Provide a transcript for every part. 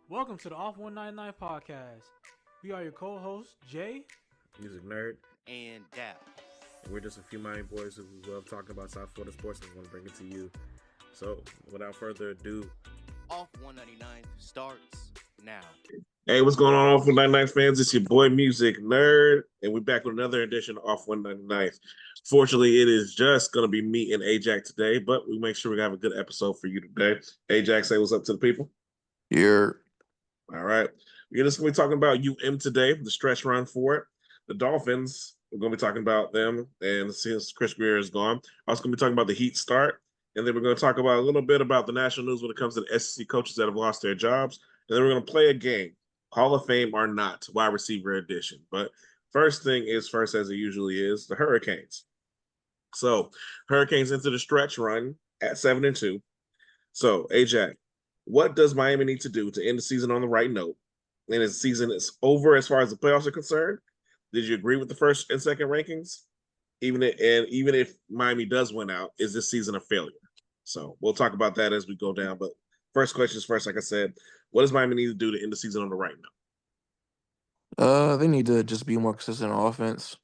Welcome to the Off 199 podcast. We are your co-hosts, Jay. MusiqNerd, and Dap. and we're just a few Miami boys who love talking about South Florida sports and want to bring it to you. So, without further ado, Off 199 starts now. hey, what's going on, Off 199 fans? It's your boy Music Nerd, and we're back with another edition of Off 199. Fortunately, it is just going to be me and Ajack today, but we make sure we have a good episode for you today. Ajack, say what's up to the people. You're All right. We're just going to be talking about today, the stretch run for it. The Dolphins, we're going to be talking about them. And since Chris Grier is gone, also going to be talking about the Heat start. And then we're going to talk about a little bit about the national news when it comes to the SEC coaches that have lost their jobs. And then we're going to play a game, Hall of Fame or not, wide receiver edition. But first thing is first, as it usually is, the Hurricanes. So Hurricanes into the stretch run at 7-2. So, Ajax, what does Miami need to do to end the season on the right note? And the season is over as far as the playoffs are concerned. Did you agree with the first and second rankings? Even if Miami does win out, is this season a failure? So we'll talk about that as we go down. But first question is first, like I said, what does Miami need to do to end the season on the right note? they need to just be more consistent on offense.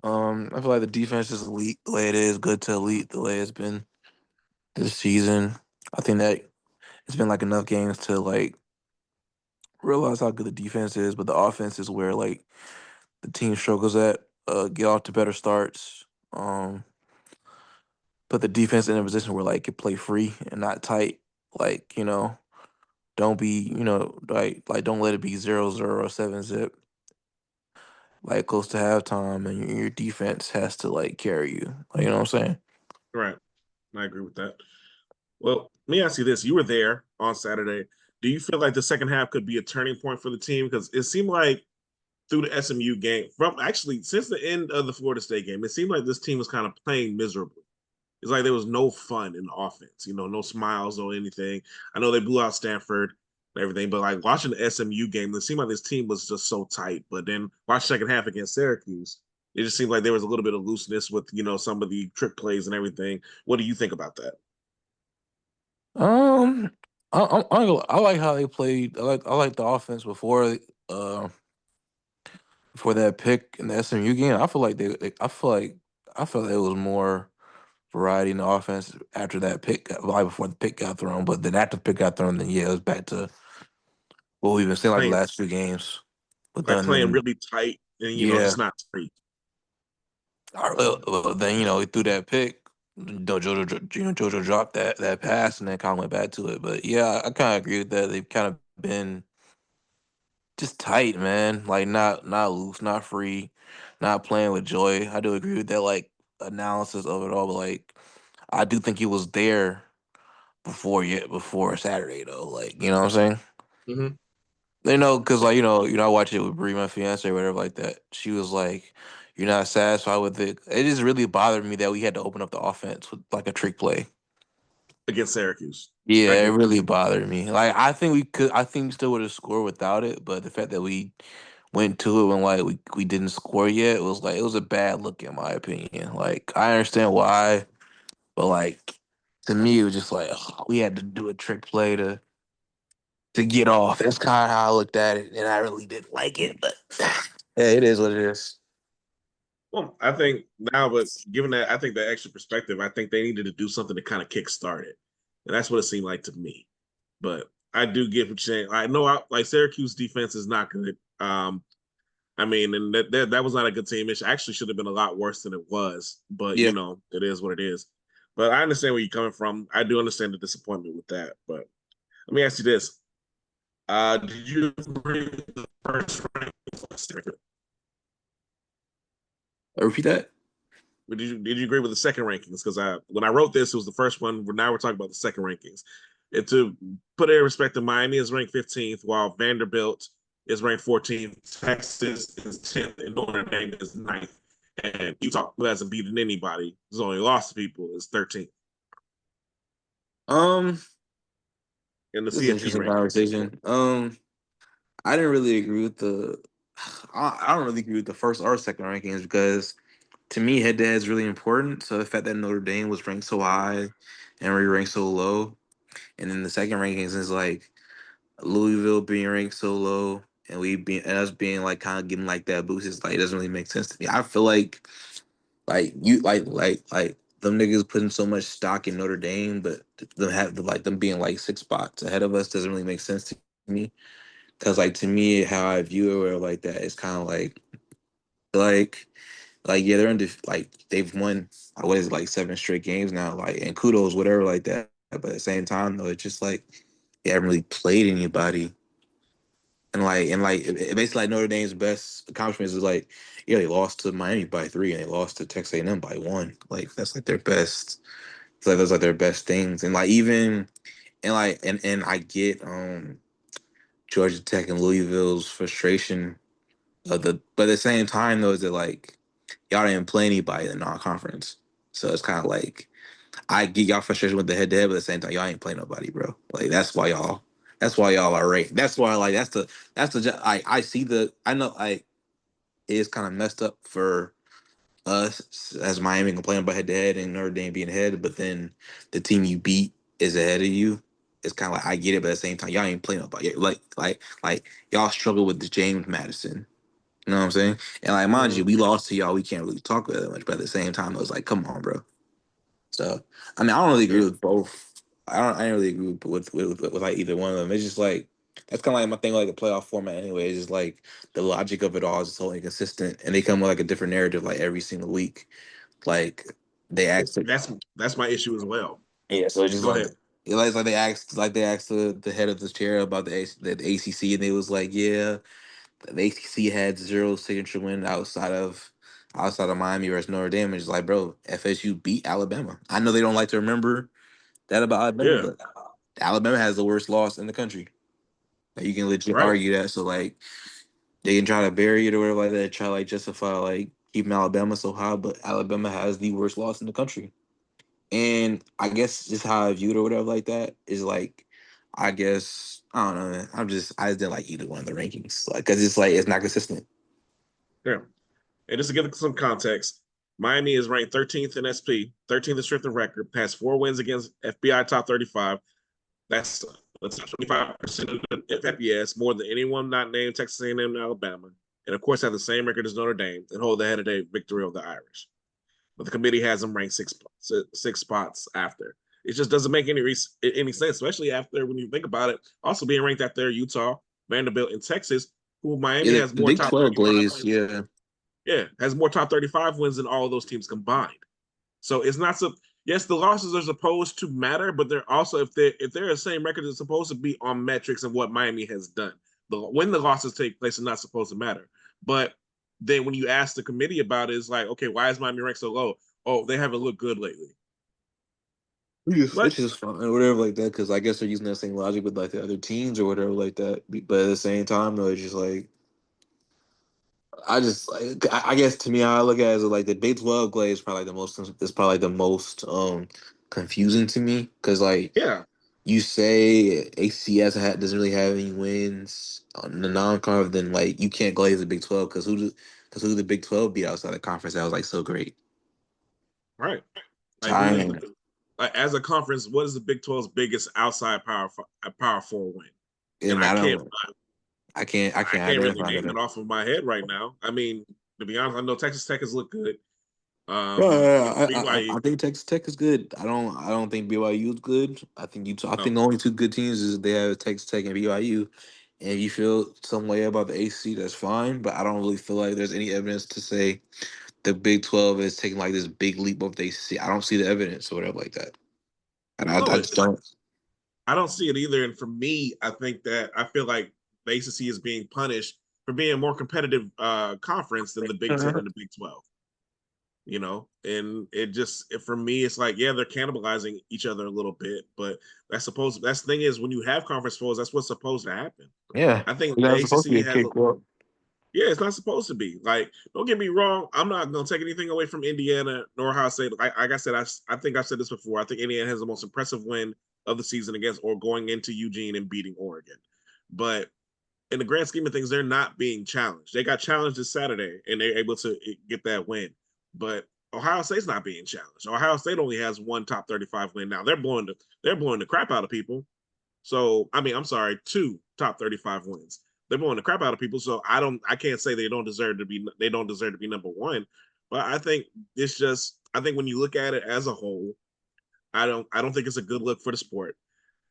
I feel like the defense is elite the way it is, good to elite the way it's been this season. I think that it's been like enough games to like realize how good the defense is, but the offense is where like the team struggles at. Get off to better starts. Put the defense in a position where like it can play free and not tight. Like don't be like don't let it be 0-0 or 7-zip. Like close to halftime, and your defense has to like carry you. Like, you know what I'm saying? Right. I agree with that. Well, let me ask you this. You were there on Saturday. Do you feel like the second half could be a turning point for the team? Because it seemed like through the SMU game, from actually since the end of the Florida State game, it seemed like this team was kind of playing miserably. It's like there was no fun in the offense, no smiles or anything. I know they blew out Stanford and everything, but like watching the SMU game, it seemed like this team was just so tight. But then watch second half against Syracuse, it just seemed like there was a little bit of looseness with some of the trick plays and everything. What do you think about that? Um, I like how they played. I like the offense uh before that pick in the SMU game. I feel like I felt like it was more variety in the offense after that pick, like before the pick got thrown. But then after the pick got thrown, then yeah, it was back to what we've been seeing like the Playing last few games. But like playing then really tight and yeah, just not free. then he threw that pick. Jojo dropped that pass and then kind of went back to it. But yeah, I kind of agree with that. They've kind of been just tight, man. Like not loose, not free, not playing with joy. I do agree with that like analysis of it all, but like I do think he was there before Saturday though. Like, you know what I'm saying? Mm-hmm. Because like I watched it with Brie, my fiance, or whatever like that. She was like, "You're not satisfied with it." It just really bothered me that we had to open up the offense with like a trick play. Against Syracuse. I Yeah, it agree. really bothered me. Like I think we could. I think we still would have scored without it, but the fact that we went to it when like we didn't score yet, it was a bad look in my opinion. Like I understand why, but like to me it was just like ugh, we had to do a trick play to get off. That's kind of how I looked at it, and I really didn't like it. But yeah, it is what it is. Well, I think now, but given that, I think the extra perspective, I think they needed to do something to kind of kickstart it, and that's what it seemed like to me. But I do get what you're saying. I know, like Syracuse defense is not good. I mean, and that was not a good team. It actually should have been a lot worse than it was. But Yeah. it is what it is. But I understand where you're coming from. I do understand the disappointment with that. But let me ask you this: did you agree with the first ranking? Repeat that. But did you agree with the second rankings? Because when I wrote this, it was the first one. Now we're talking about the second rankings. And to put it in perspective, Miami is ranked 15th, while Vanderbilt is ranked 14th. Texas is 10th, and Notre Dame is 9th. And Utah, who hasn't beaten anybody, has only lost to people, is 13th Um, in the this is an CFP interesting rankings. conversation. I didn't really agree with the. I don't really agree with the first or second rankings because to me, head to head is really important. So the fact that Notre Dame was ranked so high and we ranked so low, and then the second rankings is like Louisville being ranked so low and and us being like kind of getting like that boost is like it doesn't really make sense to me. I feel like you like them niggas putting so much stock in Notre Dame, but them being like 6 spots ahead of us doesn't really make sense to me. Cause like to me, how I view it or like that, it's kind of like yeah, like they've won what is it, like 7 straight games now, like and kudos whatever like that. But at the same time though, it's just like they haven't really played anybody. Basically like Notre Dame's best accomplishments is like yeah they lost to Miami by 3 and they lost to Texas A&M by 1. Like that's like their best. It's like those like their best things and like even and I get Georgia Tech and Louisville's frustration of the but at the same time though is that like y'all didn't play anybody in the non-conference, so it's kind of like I get y'all frustration with the head-to-head, but at the same time, y'all ain't play nobody, bro. Like that's why y'all are ranked. That's why like I see I know like it is kind of messed up for us as Miami complaining about head-to-head and Notre Dame being ahead, but then the team you beat is ahead of you. It's kind of like I get it, but at the same time, y'all ain't playing nobody. Like y'all struggle with the James Madison. You know what I'm saying? And like, mind you, we lost to y'all. We can't really talk about it that much, but at the same time, it was like, come on, bro. So, I mean, I don't really agree with both. I don't really agree with like either one of them. It's just like that's kind of like my thing, like the playoff format. Anyway, it's just like the logic of it all is so inconsistent, and they come with like a different narrative like every single week. Like they act That's my issue as well. yeah, so it's just Go like ahead. it's like they asked the head of this chair about the ACC, and they was like, yeah, the ACC had 0 signature win outside of Miami versus Notre Dame. It's like, bro, FSU beat Alabama. I know they don't like to remember that about Alabama, Yeah, but Alabama has the worst loss in the country. Like, you can legit right. argue that. So like they can try to bury it or whatever like that, try to like justify like keeping Alabama so high, but Alabama has the worst loss in the country. And I guess just how I viewed it or whatever like that is like, I guess I don't know, man. I just didn't like either one of the rankings, like because it's like it's not consistent. Yeah. And just to give some context, Miami is ranked 13th in SP, 13th in strength of record, has 4 wins against FBI top 35. That's 25% of the FBS, more than anyone not named Texas A&M and Alabama. And of course, have the same record as Notre Dame and hold the head-to-day victory over the Irish. But the committee has them ranked six spots after. It just doesn't make any sense, especially after when you think about it. Also being ranked after Utah, Vanderbilt, and Texas, who Miami Yeah, has the more Big top 12 35 glaze, wins. yeah. Yeah, has more top 35 wins than all of those teams combined. So it's not so. Yes, the losses are supposed to matter, but they're also if they're the same record, it's supposed to be on metrics of what Miami has done. When the losses take place, it's not supposed to matter. But then when you ask the committee about it, it's like, okay, why is Miami ranked so low? Oh, they haven't looked good lately. Which What? is fine or whatever like that, because I guess they're using that same logic with like the other teams or whatever like that. But at the same time, though, it's just like I guess to me, how I look at it is like the Big 12 glaze is probably the most confusing to me because like Yeah, you say ACS doesn't really have any wins on the non-conference, then like you can't glaze the Big 12 because who the Big 12 beat outside the conference that was like so great. right. Like Time like as a conference, what is the Big 12's biggest outside power four win? And and I I can't can't really identify name that. it off of my head right now. I mean, to be honest, I know Texas Tech has looked good. I BYU, think Texas Tech is good. I don't think BYU is good. I think the only two good teams is they have Texas Tech and BYU. And if you feel some way about the ACC, that's fine. But I don't really feel like there's any evidence to say the Big 12 is taking like this big leap of the ACC. I don't see the evidence or whatever like that. And no, I just don't. I don't see it either. And for me, I think that I feel like the ACC is being punished for being a more competitive conference than the Big Ten and the Big 12. You know, and for me, it's like, yeah, they're cannibalizing each other a little bit, but that's the thing is when you have conference foes, that's what's supposed to happen. Yeah, I think the that's supposed to be ACC a has cakewalk. yeah, it's not supposed to be. Like, don't get me wrong. I'm not going to take anything away from Indiana nor Ohio State. Like I said, I think I've said this before. I think Indiana has the most impressive win of the season against or going into Eugene and beating Oregon. But in the grand scheme of things, they're not being challenged. They got challenged this Saturday and they're able to get that win. But Ohio State's not being challenged. Ohio State only has one top 35 win now. They're blowing the crap out of people. So, I mean, I'm sorry, 2 top 35 wins. They're blowing the crap out of people, so I can't say they don't deserve to be number one. But I think I think when you look at it as a whole, I don't think it's a good look for the sport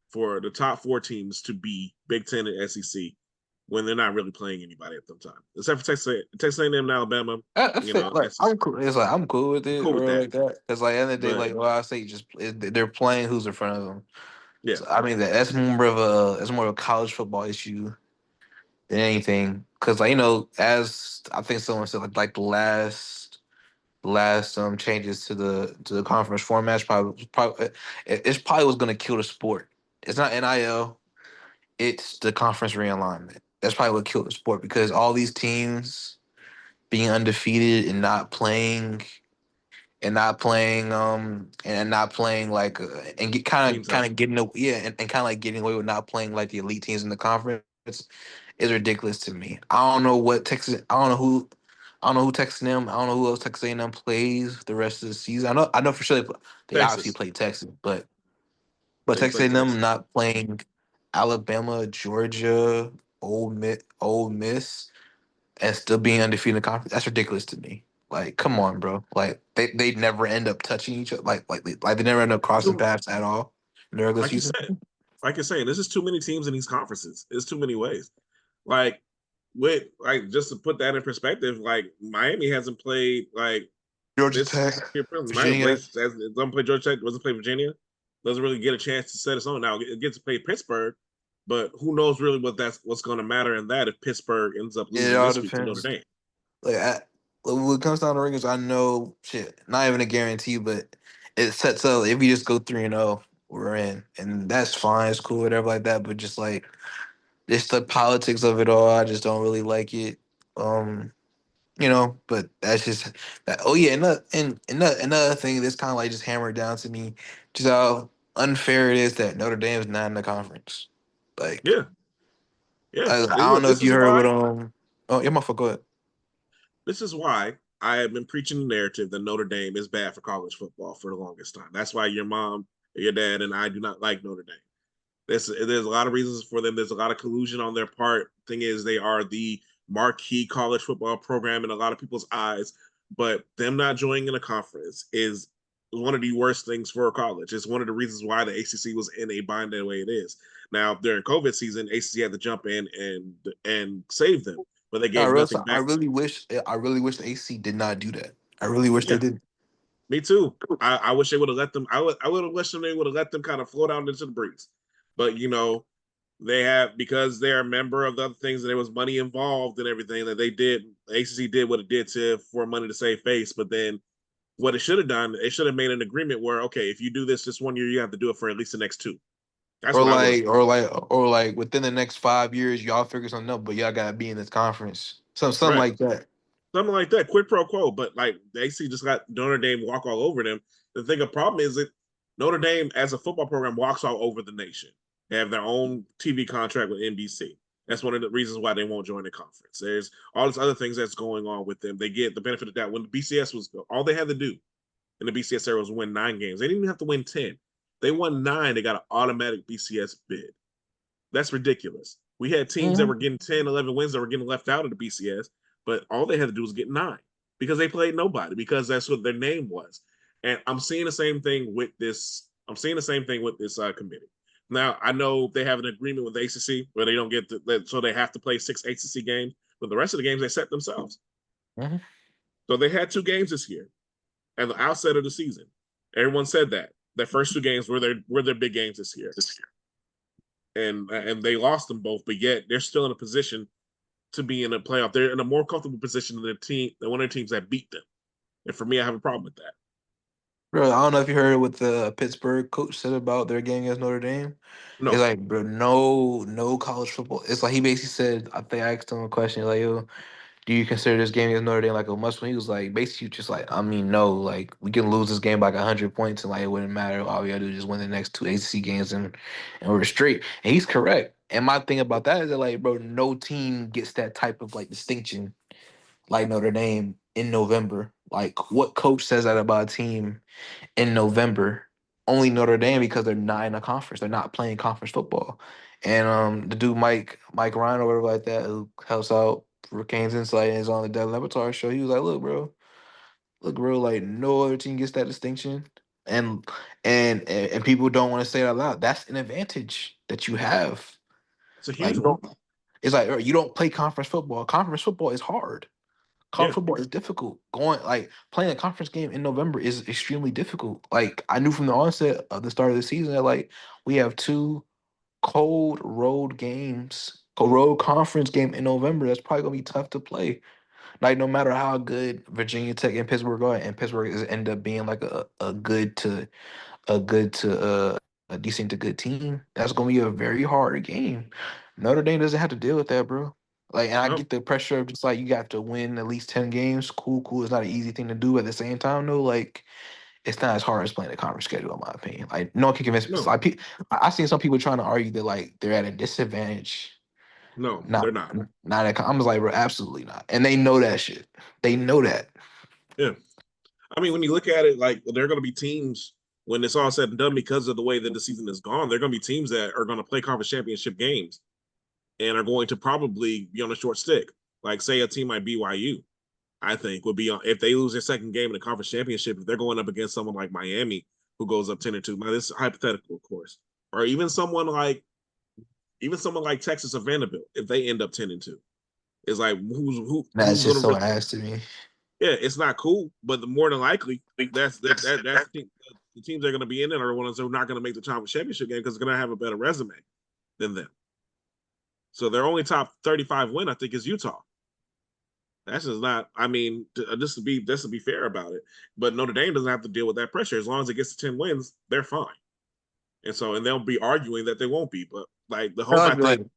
for the top 4 teams to be Big Ten and SEC when they're not really playing anybody at the time, except for Texas A&M and Alabama. I feel like SEC. I'm cool. It's like I'm cool with it, Cool with or that. like that. Because like at the end of the day, But like Ohio State they're playing who's in front of them. yeah, So, I mean that's more of a college football issue than anything. Because like as I think someone said, like the last changes to the conference format it's probably was going to kill the sport. It's not NIL. It's the conference realignment. That's probably what killed the sport because all these teams being undefeated and not playing like and get kind teams of have kind of getting and kind of like getting away with not playing like the elite teams in the conference is ridiculous to me. I don't know what Texas. I don't know who Texas them. I don't know who else Texas A&M plays the rest of the season. I know for sure they obviously Texas. play Texas, but They Texas play A&M Texas. not playing Alabama, Georgia, Ole Miss, and still being undefeated in the conference. That's ridiculous to me. Like, come on, bro. Like they never end up touching each other. Like they never end up crossing Too, paths at all in the regular like you season. said, this is too many teams in these conferences. It's too many ways. Like with just to put that in perspective, like Miami hasn't played like Georgia this Tech, year. Miami Virginia. doesn't play Georgia Tech, doesn't play Virginia, doesn't really get a chance to set its own. Now it gets to play Pittsburgh, but who knows really what's going to matter in that if Pittsburgh ends up It losing all this week to Notre depends. Dame. Like when it comes down to rings, I know shit. Not even a guarantee, but it sets up. If we just go 3-0, we're in, and that's fine. It's cool, whatever like that. But just the politics of it all. I just don't really like it. Um, but that's just that. Oh yeah, another thing that's kind of like just hammered down to me, just how unfair it is that Notre Dame's not in the conference. Like Yeah, yeah. I don't know if This you is heard what why. Oh yeah, my fuck. Go ahead. This is why I have been preaching the narrative that Notre Dame is bad for college football for the longest time. That's why your mom, your dad, and I do not like Notre Dame. There's a lot of reasons for them. There's a lot of collusion on their part. Thing is, they are the marquee college football program in a lot of people's eyes, but them not joining a conference is one of the worst things for a college. It's one of the reasons why the ACC was in a bind the way it is. Now during COVID season, ACC had to jump in and save them, but they No, gave nothing I back. really wish the AC did not do that. I really wish they Yeah, did. me too. I wish they would have let them. I would have wished them they would have let them kind of float out into the breeze. But they have because they're a member of the other things and there was money involved and everything that they did. The ACC did what it did for money to save face. But then what it should have done, it should have made an agreement where okay, if you do this one year, you have to do it for at least the next 2. That's Or what I would have. like within the next 5 years, y'all figure something out, but y'all gotta be in this conference. Something Right. like that. Something like that, quid pro quo. But like the AC just got Notre Dame walk all over them. The thing, the problem is that Notre Dame as a football program walks all over the nation. They have their own TV contract with NBC. That's one of the reasons why they won't join the conference. There's all these other things that's going on with them. They get the benefit of that. When the BCS was all they had to do in the BCS era was win 9 games. They didn't even have to win 10. They won 9. They got an automatic BCS bid. That's ridiculous. We had teams that Mhm. were getting 10, 11 wins that were getting left out of the BCS, but all they had to do was get 9 because they played nobody because that's what their name was. And I'm seeing the same thing with this. I'm seeing the same thing with this committee. Now I know they have an agreement with the ACC where they don't get so they have to play 6 ACC games, but the rest of the games they set themselves. Mhm. So they had 2 games this year at the outset of the season. Everyone said that their first 2 games were their big games this year, and they lost them both, but yet they're still in a position to be in a playoff. They're in a more comfortable position than one of the teams that beat them. And for me, I have a problem with that. Bro, I don't know if you heard what the Pittsburgh coach said about their game against Notre Dame. It's No, like, bro, no college football. It's like he basically said, I think I asked him a question like, yo, do you consider this game against Notre Dame like a must win? He was like, basically, just like, I mean, no, like we can lose this game by like 100 points and like it wouldn't matter. All we gotta do is just win the next 2 ACC games and we're straight. And he's correct. And my thing about that is that like, bro, no team gets that type of like distinction like Notre Dame in November. Like, what coach says that about a team in November? Only Notre Dame because they're not in a conference. They're not playing conference football. And the dude Mike Ryan or whatever like that, who helps out for Kane's Insight and is on the Dead Laboratory show, he was like, look, bro, like no other team gets that distinction. And and people don't want to say it out loud. That's an advantage that you have. It's a Like huge you one. don't, it's like you don't play conference football. Conference football is hard. Yeah. College football is difficult. Playing a conference game in November is extremely difficult. Like I knew from the onset of the start of the season that like we have two cold road games, road conference game in November. That's probably gonna be tough to play. Like no matter how good Virginia Tech and Pittsburgh are, and Pittsburgh is end up being like a a decent to good team. That's gonna be a very hard game. Notre Dame doesn't have to deal with that, bro. Like, and I No. get the pressure of just like you got to win at least 10 games. Cool, cool. It's not an easy thing to do. At the same time, though, like it's not as hard as playing the conference schedule, in my opinion. Like, no one can convince me. No. Like, I've seen some people trying to argue that like they're at a disadvantage. No. Not, They're not. not. I'm just like, bro, absolutely not. And they know that shit. They know that. Yeah. I mean, when you look at it, like there are going to be teams when it's all said and done because of the way that the season is gone. There are going to be teams that are going to play conference championship games and are going to probably be on a short stick. Like, say, a team like BYU, I think would be on if they lose their second game in the conference championship. If they're going up against someone like Miami, who goes up 10-2. Now, this is hypothetical, of course, or even someone like Texas or Vanderbilt, if they end up 10-2, it's like That's who's going just to so really? ass to me. Yeah, it's not cool, but the more than likely, that's the teams that are going to be in it are the ones that are not going to make the conference championship game because they're going to have a better resume than them. So their only top 35 win, I think, is Utah. That's just not. I mean, just to be fair about it, but Notre Dame doesn't have to deal with that pressure as long as it gets to 10 wins. They're fine, and they'll be arguing that they won't be. But like the hope, I think,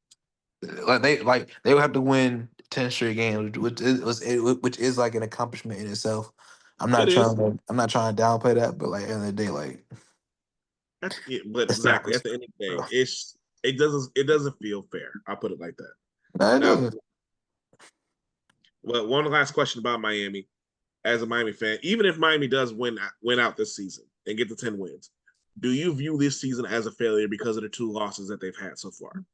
They would have to win 10 straight games, which is like an accomplishment in itself. it is. I'm not trying to downplay that, but like at the end of the day, like Yeah, but it's not. exactly at the end of the day, it doesn't feel fair. I'll put it like that. No, it Now, doesn't. well, one last question about Miami. As a Miami fan, even if Miami does win out this season and get the 10 wins, do you view this season as a failure because of the 2 losses that they've had so far?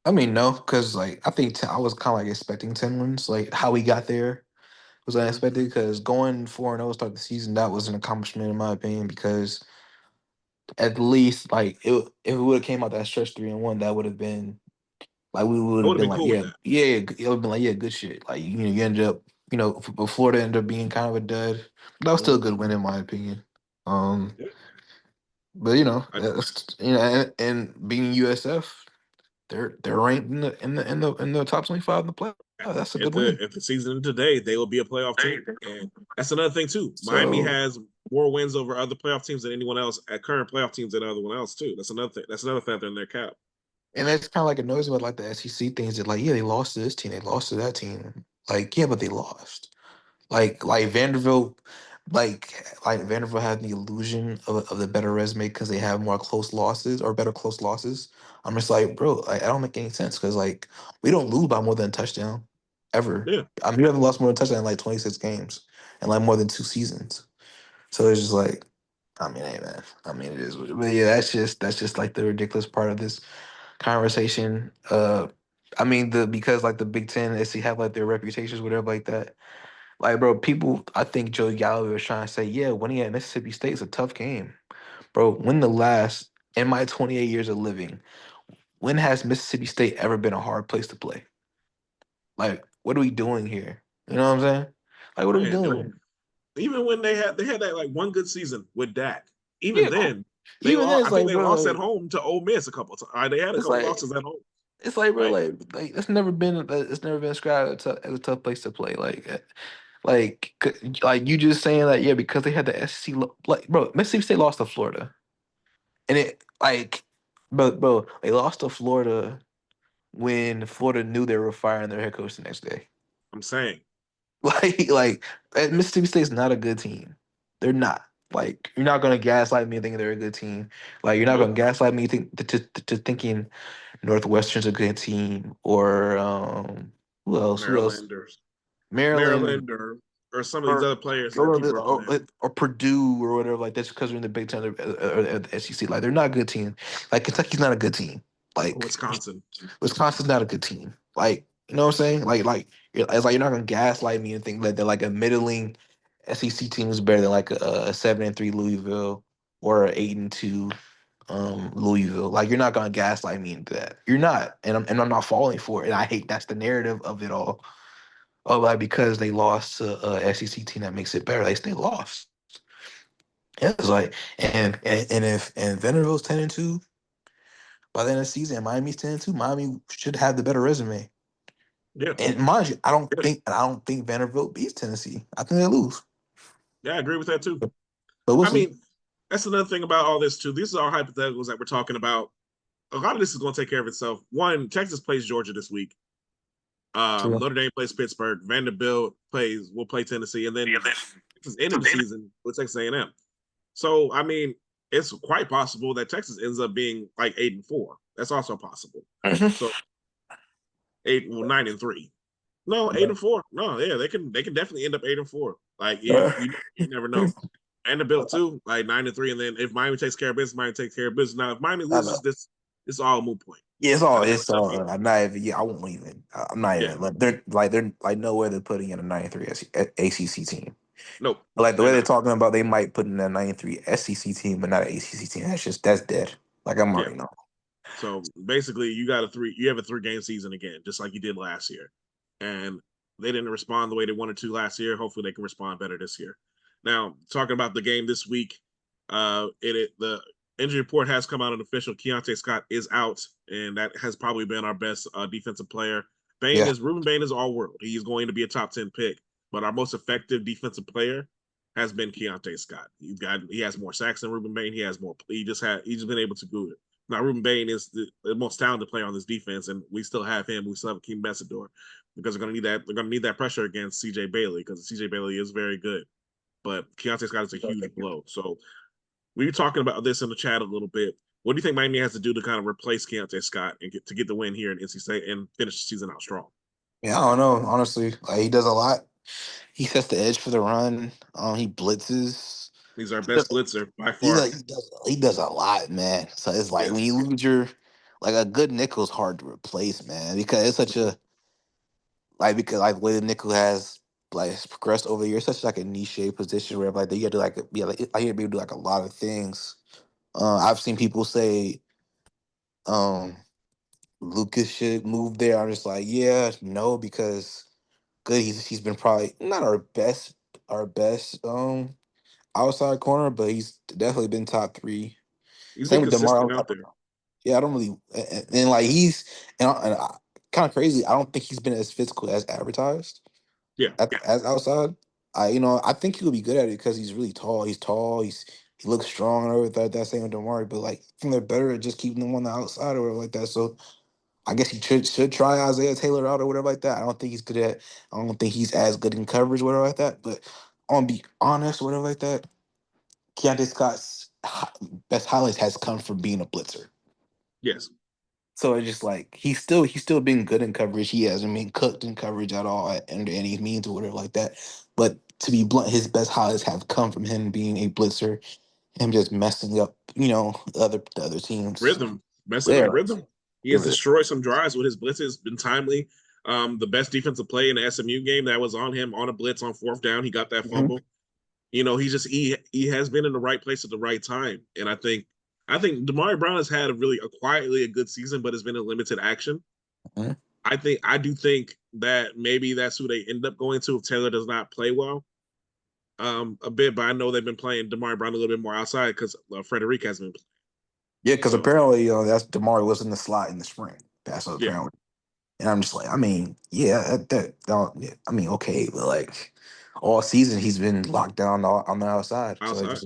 I mean, no, because like I think I was kind of like expecting 10 wins. Like how we got there was Mm-hmm. unexpected because going 4-0 start the season, that was an accomplishment in my opinion because at least like if it would have came out that stretch 3-1, that would have been like we would I have would have been been like, cool with that. it would have been like, yeah, good shit. Like you ended up, but Florida ended up being kind of a dud. But that was still a Mm-hmm. good win in my opinion. Um, Yeah. but I, and being USF, they're ranked in the top 25 in the playoff. That's a if good win. the season today, they will be a playoff team, and that's another thing too. Miami So, has more wins over other playoff teams than anyone else at current playoff teams than anyone else too. That's another thing. That's another factor in their cap. and that's kind of like annoys me about like the SEC things that like, yeah, they lost to this team, they lost to that team. Like, yeah, but they lost. Like Vanderbilt, like Vanderbilt had the illusion of the better resume because they have more close losses or better close losses. I'm just like, bro, like, I don't make any sense because like we don't lose by more than a touchdown ever. Yeah, I mean, we haven't lost more than a touchdown in like 26 games and like more than 2 seasons. So it's just like, I mean, hey man, I mean it is, but yeah, that's just like the ridiculous part of this conversation. I mean because like the Big Ten, they have like their reputations, whatever like that. Like, bro, people, I think Joe Galloway was trying to say, yeah, winning at Mississippi State is a tough game. Bro, in my 28 years of living, when has Mississippi State ever been a hard place to play? Like, what are we doing here? You know what I'm saying? Like, what are we man. doing? Even when they had that like one good season with Dak, even Yeah, then they even then, lost. it's I think like, they bro, lost at like, home to Ole Miss a couple of times. They had a it's couple like, losses at home. bro, Like like it's never been described as a tough place to play. Like you just saying that, yeah, because they had the SEC, like, bro, Mississippi State lost to Florida. And it like, but bro, they lost to Florida when Florida knew they were firing their head coach the next day. I'm saying, Like Mississippi State's not a good team. They're not. Like you're not gonna gaslight me thinking they're a good team. Like you're not gonna nope. gaslight me to thinking Northwestern's a good team or who else? Who else? Maryland or Maryland Maryland or some of these or other players that people are looking at. or Purdue or whatever. Like that's because they're in the Big Ten or the SEC. Like they're not a good team. Like Kentucky's not a good team. Like Wisconsin. Wisconsin's not a good team. Like, you know what I'm saying? It's like you're not gonna gaslight me and think that they're like a middling SEC team is better than like a 7-3 Louisville or a 8-2 Louisville. Like you're not gonna gaslight me into that. You're not, and I'm not falling for it. And I hate that's the narrative of it all. Oh, like because they lost to a SEC team that makes it better. They lost. It's like and Vanderbilt's 10-2 by the end of the season, and Miami's 10-2. Miami should have the better resume. Yeah. And mind you, I don't think Vanderbilt beats Tennessee. I think they lose. Yeah, I agree with that too. But we'll I see. mean, that's another thing about all this too. These are all hypotheticals that we're talking about. A lot of this is going to take care of itself. One, Texas plays Georgia this week. True. Notre Dame plays Pittsburgh. Vanderbilt will play Tennessee, and then Texas end of the season with Texas A&M. So I mean, it's quite possible that Texas ends up being like 8-4. That's also possible. So 9-3. No, 8-4. No, yeah, they can definitely end up 8-4. Like you never know. Vanderbilt too, like 9-3, and then if Miami takes care of business, Miami takes care of business. Now, if Miami loses, this it's all a moot point. Yeah, it's all. I'm not even. Yeah, I won't even. I'm not even. They're like nowhere they're putting in a 9-3 ACC team. Nope. Like the way they're talking about, they might put in a 9-3 SEC team, but not an ACC team. That's dead. Like I'm already know. So basically, you have a 3-game season again, just like you did last year, and they didn't respond the way they wanted to last year. Hopefully, they can respond better this year. Now, talking about the game this week, the injury report has come out and official. Keontae Scott is out, and that has probably been our best defensive player. Ruben Bain is all world. He's going to be a top 10 pick, but our most effective defensive player has been Keontae Scott. He has more sacks than Ruben Bain. He has more. He's just been able to do it. Now, Ruben Bain is the most talented player on this defense, and we still have him. We still have Keem Messidor because they're going to need that. They're going to need that pressure against CJ Bailey because CJ Bailey is very good. But Keontae Scott is a huge blow. So we were talking about this in the chat a little bit. What do you think Miami has to do to kind of replace Keontae Scott and get the win here in NC State and finish the season out strong? Yeah, I don't know. Honestly, like he does a lot. He sets the edge for the run. He blitzes. He's our best blitzer by far. He does a lot, man. So it's like when you lose a good nickel is hard to replace, man, because it's such a because the way the nickel has progressed over the years, such like a niche position where like you got to I hear people do like a lot of things. I've seen people say Lucas should move there. I'm just like, yeah, no, because good. He's been probably not our best outside corner, but he's definitely been top 3. He's Same been with consistent DeMar. out there. Yeah, I don't really and like he's kind of crazy. I don't think he's been as physical as advertised. Yeah. As outside, I think he'll be good at it because he's really tall. He's tall. He looks strong and everything. That same with DeMar, but like I think they're better at just keeping him on the outside or whatever like that. So I guess he should try Isaiah Taylor out or whatever like that. I don't think he's good at. I don't think he's as good in coverage, whatever like that. But I'm gonna be honest, whatever like that. Keontae Scott's best highlights has come from being a blitzer. Yes. So it's just like he's still been good in coverage. He hasn't been cooked in coverage at all under any means or whatever like that. But to be blunt, his best highlights have come from him being a blitzer, him just messing up, the other teams. Messing up rhythm. He has destroyed some drives with his blitzes, been timely. The best defensive play in the SMU game that was on him on a blitz on 4th down. He got that fumble. He has been in the right place at the right time. And I think Damari Brown has had quietly a good season, but has been in limited action. I do think that maybe that's who they end up going to if Taylor does not play well. A bit, but I know they've been playing Damari Brown a little bit more outside because Frederic has been playing. Yeah, because apparently that's Damari was in the slot in the spring. That's what apparently. And I'm just like, okay, but like all season he's been locked down on the outside. So just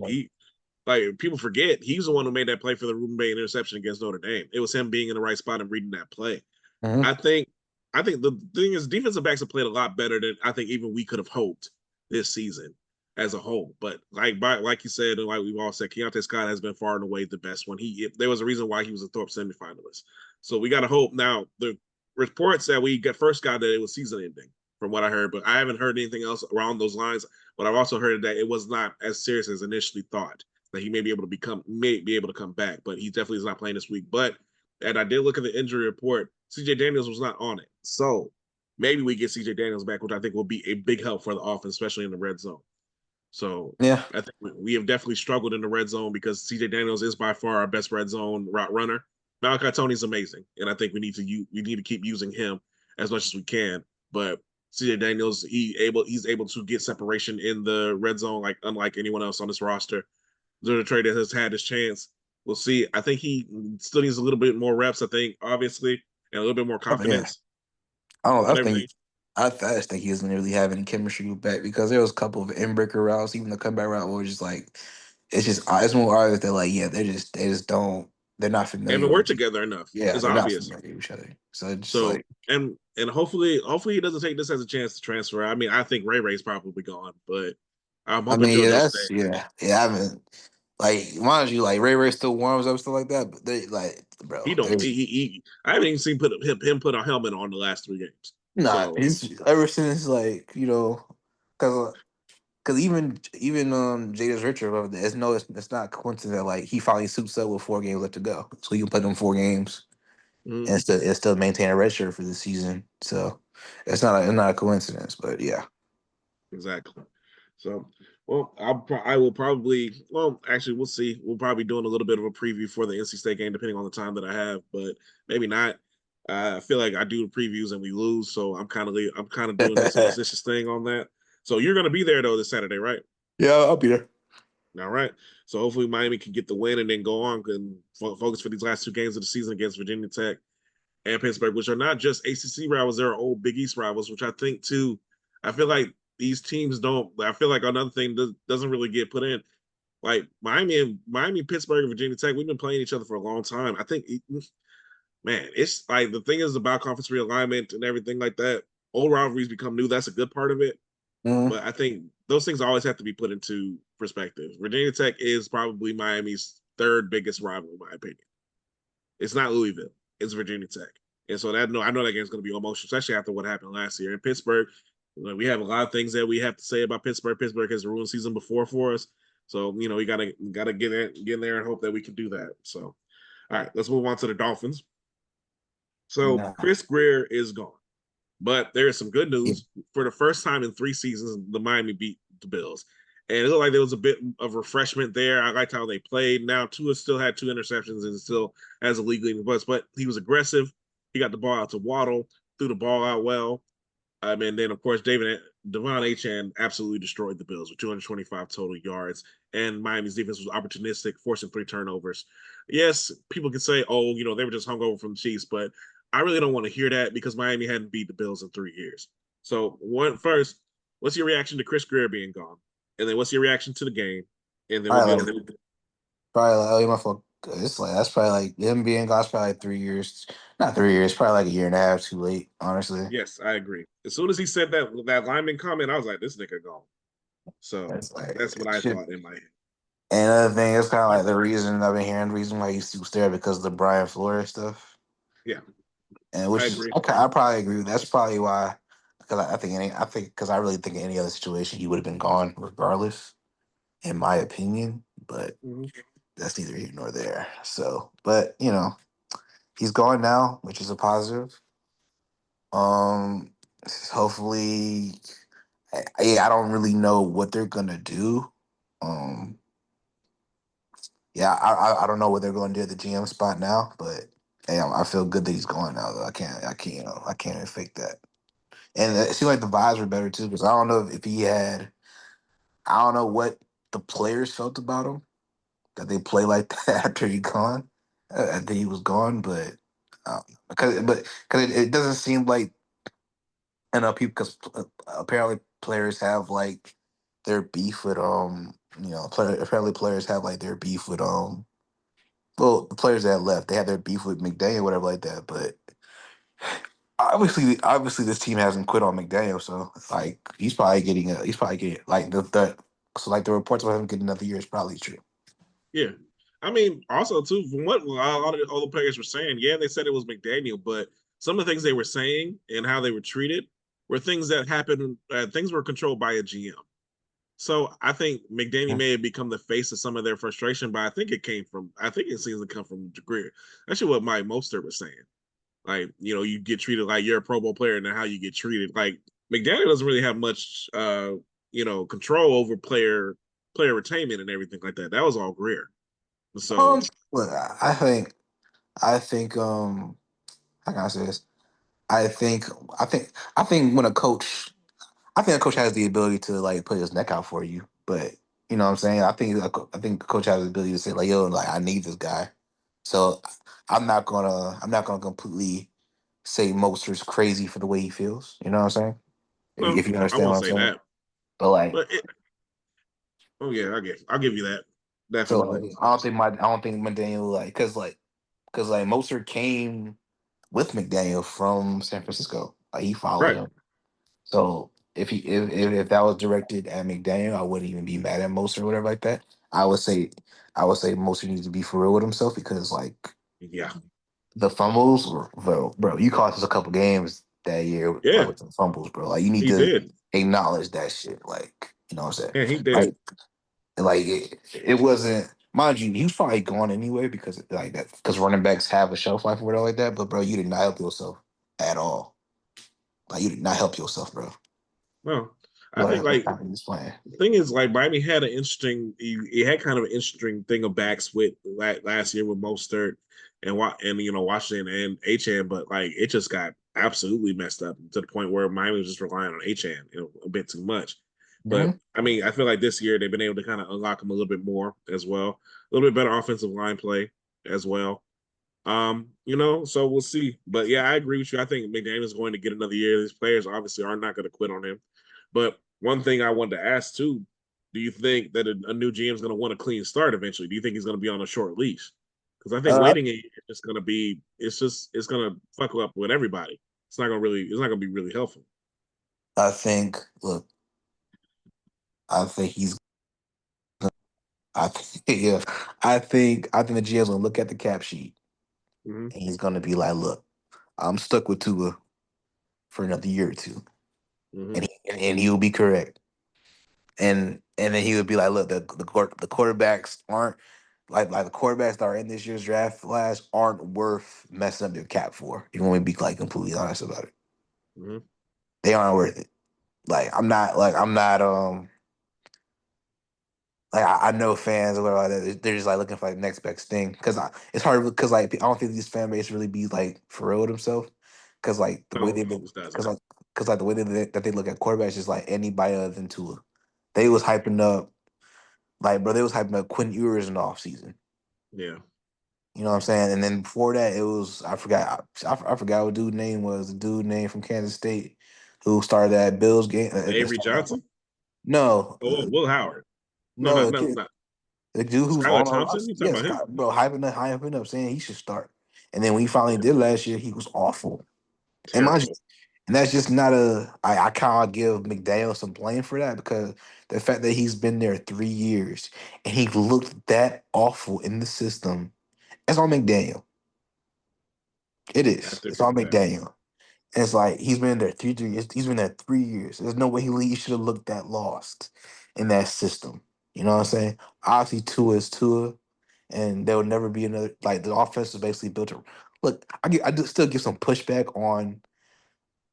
people forget he's the one who made that play for the Ruben Bain interception against Notre Dame. It was him being in the right spot and reading that play. I think the thing is defensive backs have played a lot better than I think even we could have hoped this season as a whole. But like you said, and like we've all said, Keontae Scott has been far and away the best one. There was a reason why he was a Thorpe semifinalist. So we got to hope now. The reports that we first got that it was season ending, from what I heard, but I haven't heard anything else around those lines. But I've also heard that it was not as serious as initially thought. That he may be able to come back, but he definitely is not playing this week. But and I did look at the injury report. CJ Daniels was not on it, so maybe we get CJ Daniels back, which I think will be a big help for the offense, especially in the red zone. So Yeah. I think we have definitely struggled in the red zone because CJ Daniels is by far our best red zone route runner. Malachi Tony's amazing, and I think we need to keep using him as much as we can. But CJ Daniels, he's able to get separation in the red zone like unlike anyone else on this roster. The trade that has had his chance. We'll see. I think he still needs a little bit more reps. I think obviously and a little bit more Oh, yeah. confidence. I don't know. But everything. I just think he doesn't really have any chemistry with back because there was a couple of in breaker routes, even the comeback route, where it's just like it's more obvious that like they just don't they're not They familiar haven't with worked together enough. yeah It's they're not obvious. familiar with each other. So it's just So like and hopefully he doesn't take this as a chance to transfer. I mean, I think Ray Ray's probably gone, but I'm I hoping mean JoJo stays. I haven't like mind you like Ray still warms up stuff like that, but they like He bro don't. there's I haven't even seen him put a helmet on the last 3 games. nah So it's ever since like because even Jada's Richard, it's not coincidence that like he finally suits up with 4 games left to go, so he can play them 4 games mhm, and still maintain a red shirt for the season. So it's not a coincidence, but yeah. exactly. So well, I will probably. Well, actually, we'll see. We'll probably be doing a little bit of a preview for the NC State game, depending on the time that I have, but maybe not. I feel like I do the previews and we lose, so I'm kind of doing this facetious thing on that. So you're going to be there though this Saturday, right? Yeah, I'll be there. All right. So hopefully Miami can get the win and then go on and focus for these last 2 games of the season against Virginia Tech and Pittsburgh, which are not just ACC rivals, they're old Big East rivals, which I think too. I feel like these teams don't. I feel like another thing doesn't really get put in. Like Miami, Pittsburgh, and Virginia Tech, we've been playing each other for a long time. I think, man, it's like the thing is about conference realignment and everything like that. Old rivalries become new. That's a good part of it. Mhm. But I think those things always have to be put into perspective. Virginia Tech is probably Miami's third biggest rival, in my opinion. It's not Louisville, it's Virginia Tech. And so I know that game's going to be emotional, especially after what happened last year. In Pittsburgh, we have a lot of things that we have to say about Pittsburgh. Pittsburgh has ruined season before for us. So, we gotta get in there and hope that we can do that. So all right, let's move on to the Dolphins. So Nah. Chris Grier is gone. But there is some good Yeah. news. For the first time in 3 seasons, the Miami beat the Bills. And it looked like there was a bit of refreshment there. I liked how they played. Now Tua still had 2 interceptions and still has a league leading bus, but he was aggressive. He got the ball out to Waddle, threw the ball out well. And then of course Devon Achane absolutely destroyed the Bills with 225 total yards. And Miami's defense was opportunistic, forcing 3 turnovers. Yes, people can say, "Oh, they were just hungover from the Chiefs," but I really don't want to hear that because Miami hadn't beat the Bills in 3 years. So, first, what's your reaction to Chris Grier being gone, and then what's your reaction to the game, and then we'll get. Probably like probably like, oh my fault. It's like that's probably like him being gone. It's probably like 3 years, not 3 years, probably like a year and a half too late, honestly. Yes, I agree. As soon as he said that lineman comment, I was like, "This nigga gone." So It's like that's what it I should. thought in my head. And another thing, it's kind of like the reason I've been hearing the reason why he still there because of the Brian Flores stuff, Yeah, and I which is agree. I probably agree with. That's probably why because I think because I really think in any other situation he would have been gone regardless, in my opinion. But Mhm. that's neither here nor there. So, but he's gone now, which is a positive. Um, hopefully, I don't really know what they're gonna do. Um, yeah, I don't know what they're going to do at the GM spot now, but hey, I feel good that he's going now. Though I can't, I can't even fake that. And it seemed like the vibes were better too, because I don't know if he had, I don't know what the players felt about him that they play like that after he gone, after he was gone, but because it doesn't seem like people because apparently players have like their beef with apparently players have like their beef with well, the players that left, they had their beef with McDaniel, whatever like that. But obviously, this team hasn't quit on McDaniel, so like he's probably getting like the so like the reports about him getting another year is probably true. Yeah. I mean, also too, from what a lot of the other players were saying, yeah, they said it was McDaniel, but some of the things they were saying and how they were treated were things that happened. Things were controlled by a GM. So I think McDaniel may have become the face of some of their frustration, but I think it seems to come from Grier. That's what Mike Mostert was saying. Like, you get treated like you're a Pro Bowl player and then how you get treated. Like McDaniel doesn't really have much control over player retainment and everything like that. That was all Grier. So Look, I think how can I say this? I think I think I think when a coach I think a coach has the ability to like put his neck out for you, but you know what I'm saying. I think a coach has the ability to say like, "Yo, like I need this guy," so I'm not gonna completely say Moster's crazy for the way he feels. You know what I'm saying? no, If you I understand won't what I'm say saying, that. but like, But oh yeah, I'll give you that. so Definitely. like, I don't think McDaniel because Moster came with McDaniel from San Francisco. Like he followed Right. him. So if that was directed at McDaniel, I wouldn't even be mad at Most or whatever like that. I would say Most needs to be for real with himself because like Yeah. the fumbles were bro, you cost us a couple games that year like Yeah. with the fumbles, bro. Like you need He to did. acknowledge that shit. Like, you know what I'm saying? Yeah, he did. Like it wasn't, mind you, he was probably gone anyway because running backs have a shelf life or whatever like that. But bro, you did not help yourself at all. Like you did not help yourself, bro. Well, I think Like like how he was playing. the thing is, like Miami had an interesting. He had kind of an interesting thing of backs with last year with Mostert and Washington and Achan, but like it just got absolutely messed up to the point where Miami was just relying on Achan, a bit too much. But Mhm. I mean, I feel like this year they've been able to kind of unlock him a little bit more as well, a little bit better offensive line play as well. So we'll see. But yeah, I agree with you. I think McDaniel is going to get another year. These players obviously are not going to quit on him. But one thing I wanted to ask too, do you think that a new GM is going to want a clean start eventually? Do you think he's going to be on a short leash? Because I think Uh, waiting a year is going to be it's going to fuck up with everybody. It's not going to be really helpful. I think. Look, I think he's. I think, yeah. I think the GM's gonna look at the cap sheet Mm-hmm. and he's gonna be like, "Look, I'm stuck with Tua for another year or two," Mm-hmm. and he will be correct. And then he would be like, "Look, the quarterbacks aren't like the quarterbacks that are in this year's draft class aren't worth messing up your cap for. You want me to be like completely honest about it? Mm-hmm. They aren't worth it. I know fans or whatever like that. They're just like looking for like the next best thing because it's hard because like I don't think these fan base really be like for real with themselves because like the way No, they look this doesn't. because like the way that they look at quarterbacks is like anybody other than Tua. They was hyping up like bro, they was hyping up Quinn Ewers in the offseason. Yeah. You know what I'm saying? And then before that, it was I forgot what dude name was. The dude name from Kansas State who started that Bills game. Avery Johnson? No, Oh, Will Howard. No, no, not the dude who's Skylar on our Thompson. roster, You talking yes, about him? bro, hyping up, saying he should start. And then when he finally did last year, he was awful. And mind you, Terrible. and that's just not I kind of give McDaniel some blame for that because the fact that he's been there 3 years and he looked that awful in the system, it's on McDaniel. It I have is. to It's agree on with that. McDaniel. And it's like he's been there 3 years. He's been there 3 years. There's no way he should have looked that lost in that system. You know what I'm saying? Obviously, Tua is Tua, and there will never be another. Like the offense is basically built to look. I do still give some pushback on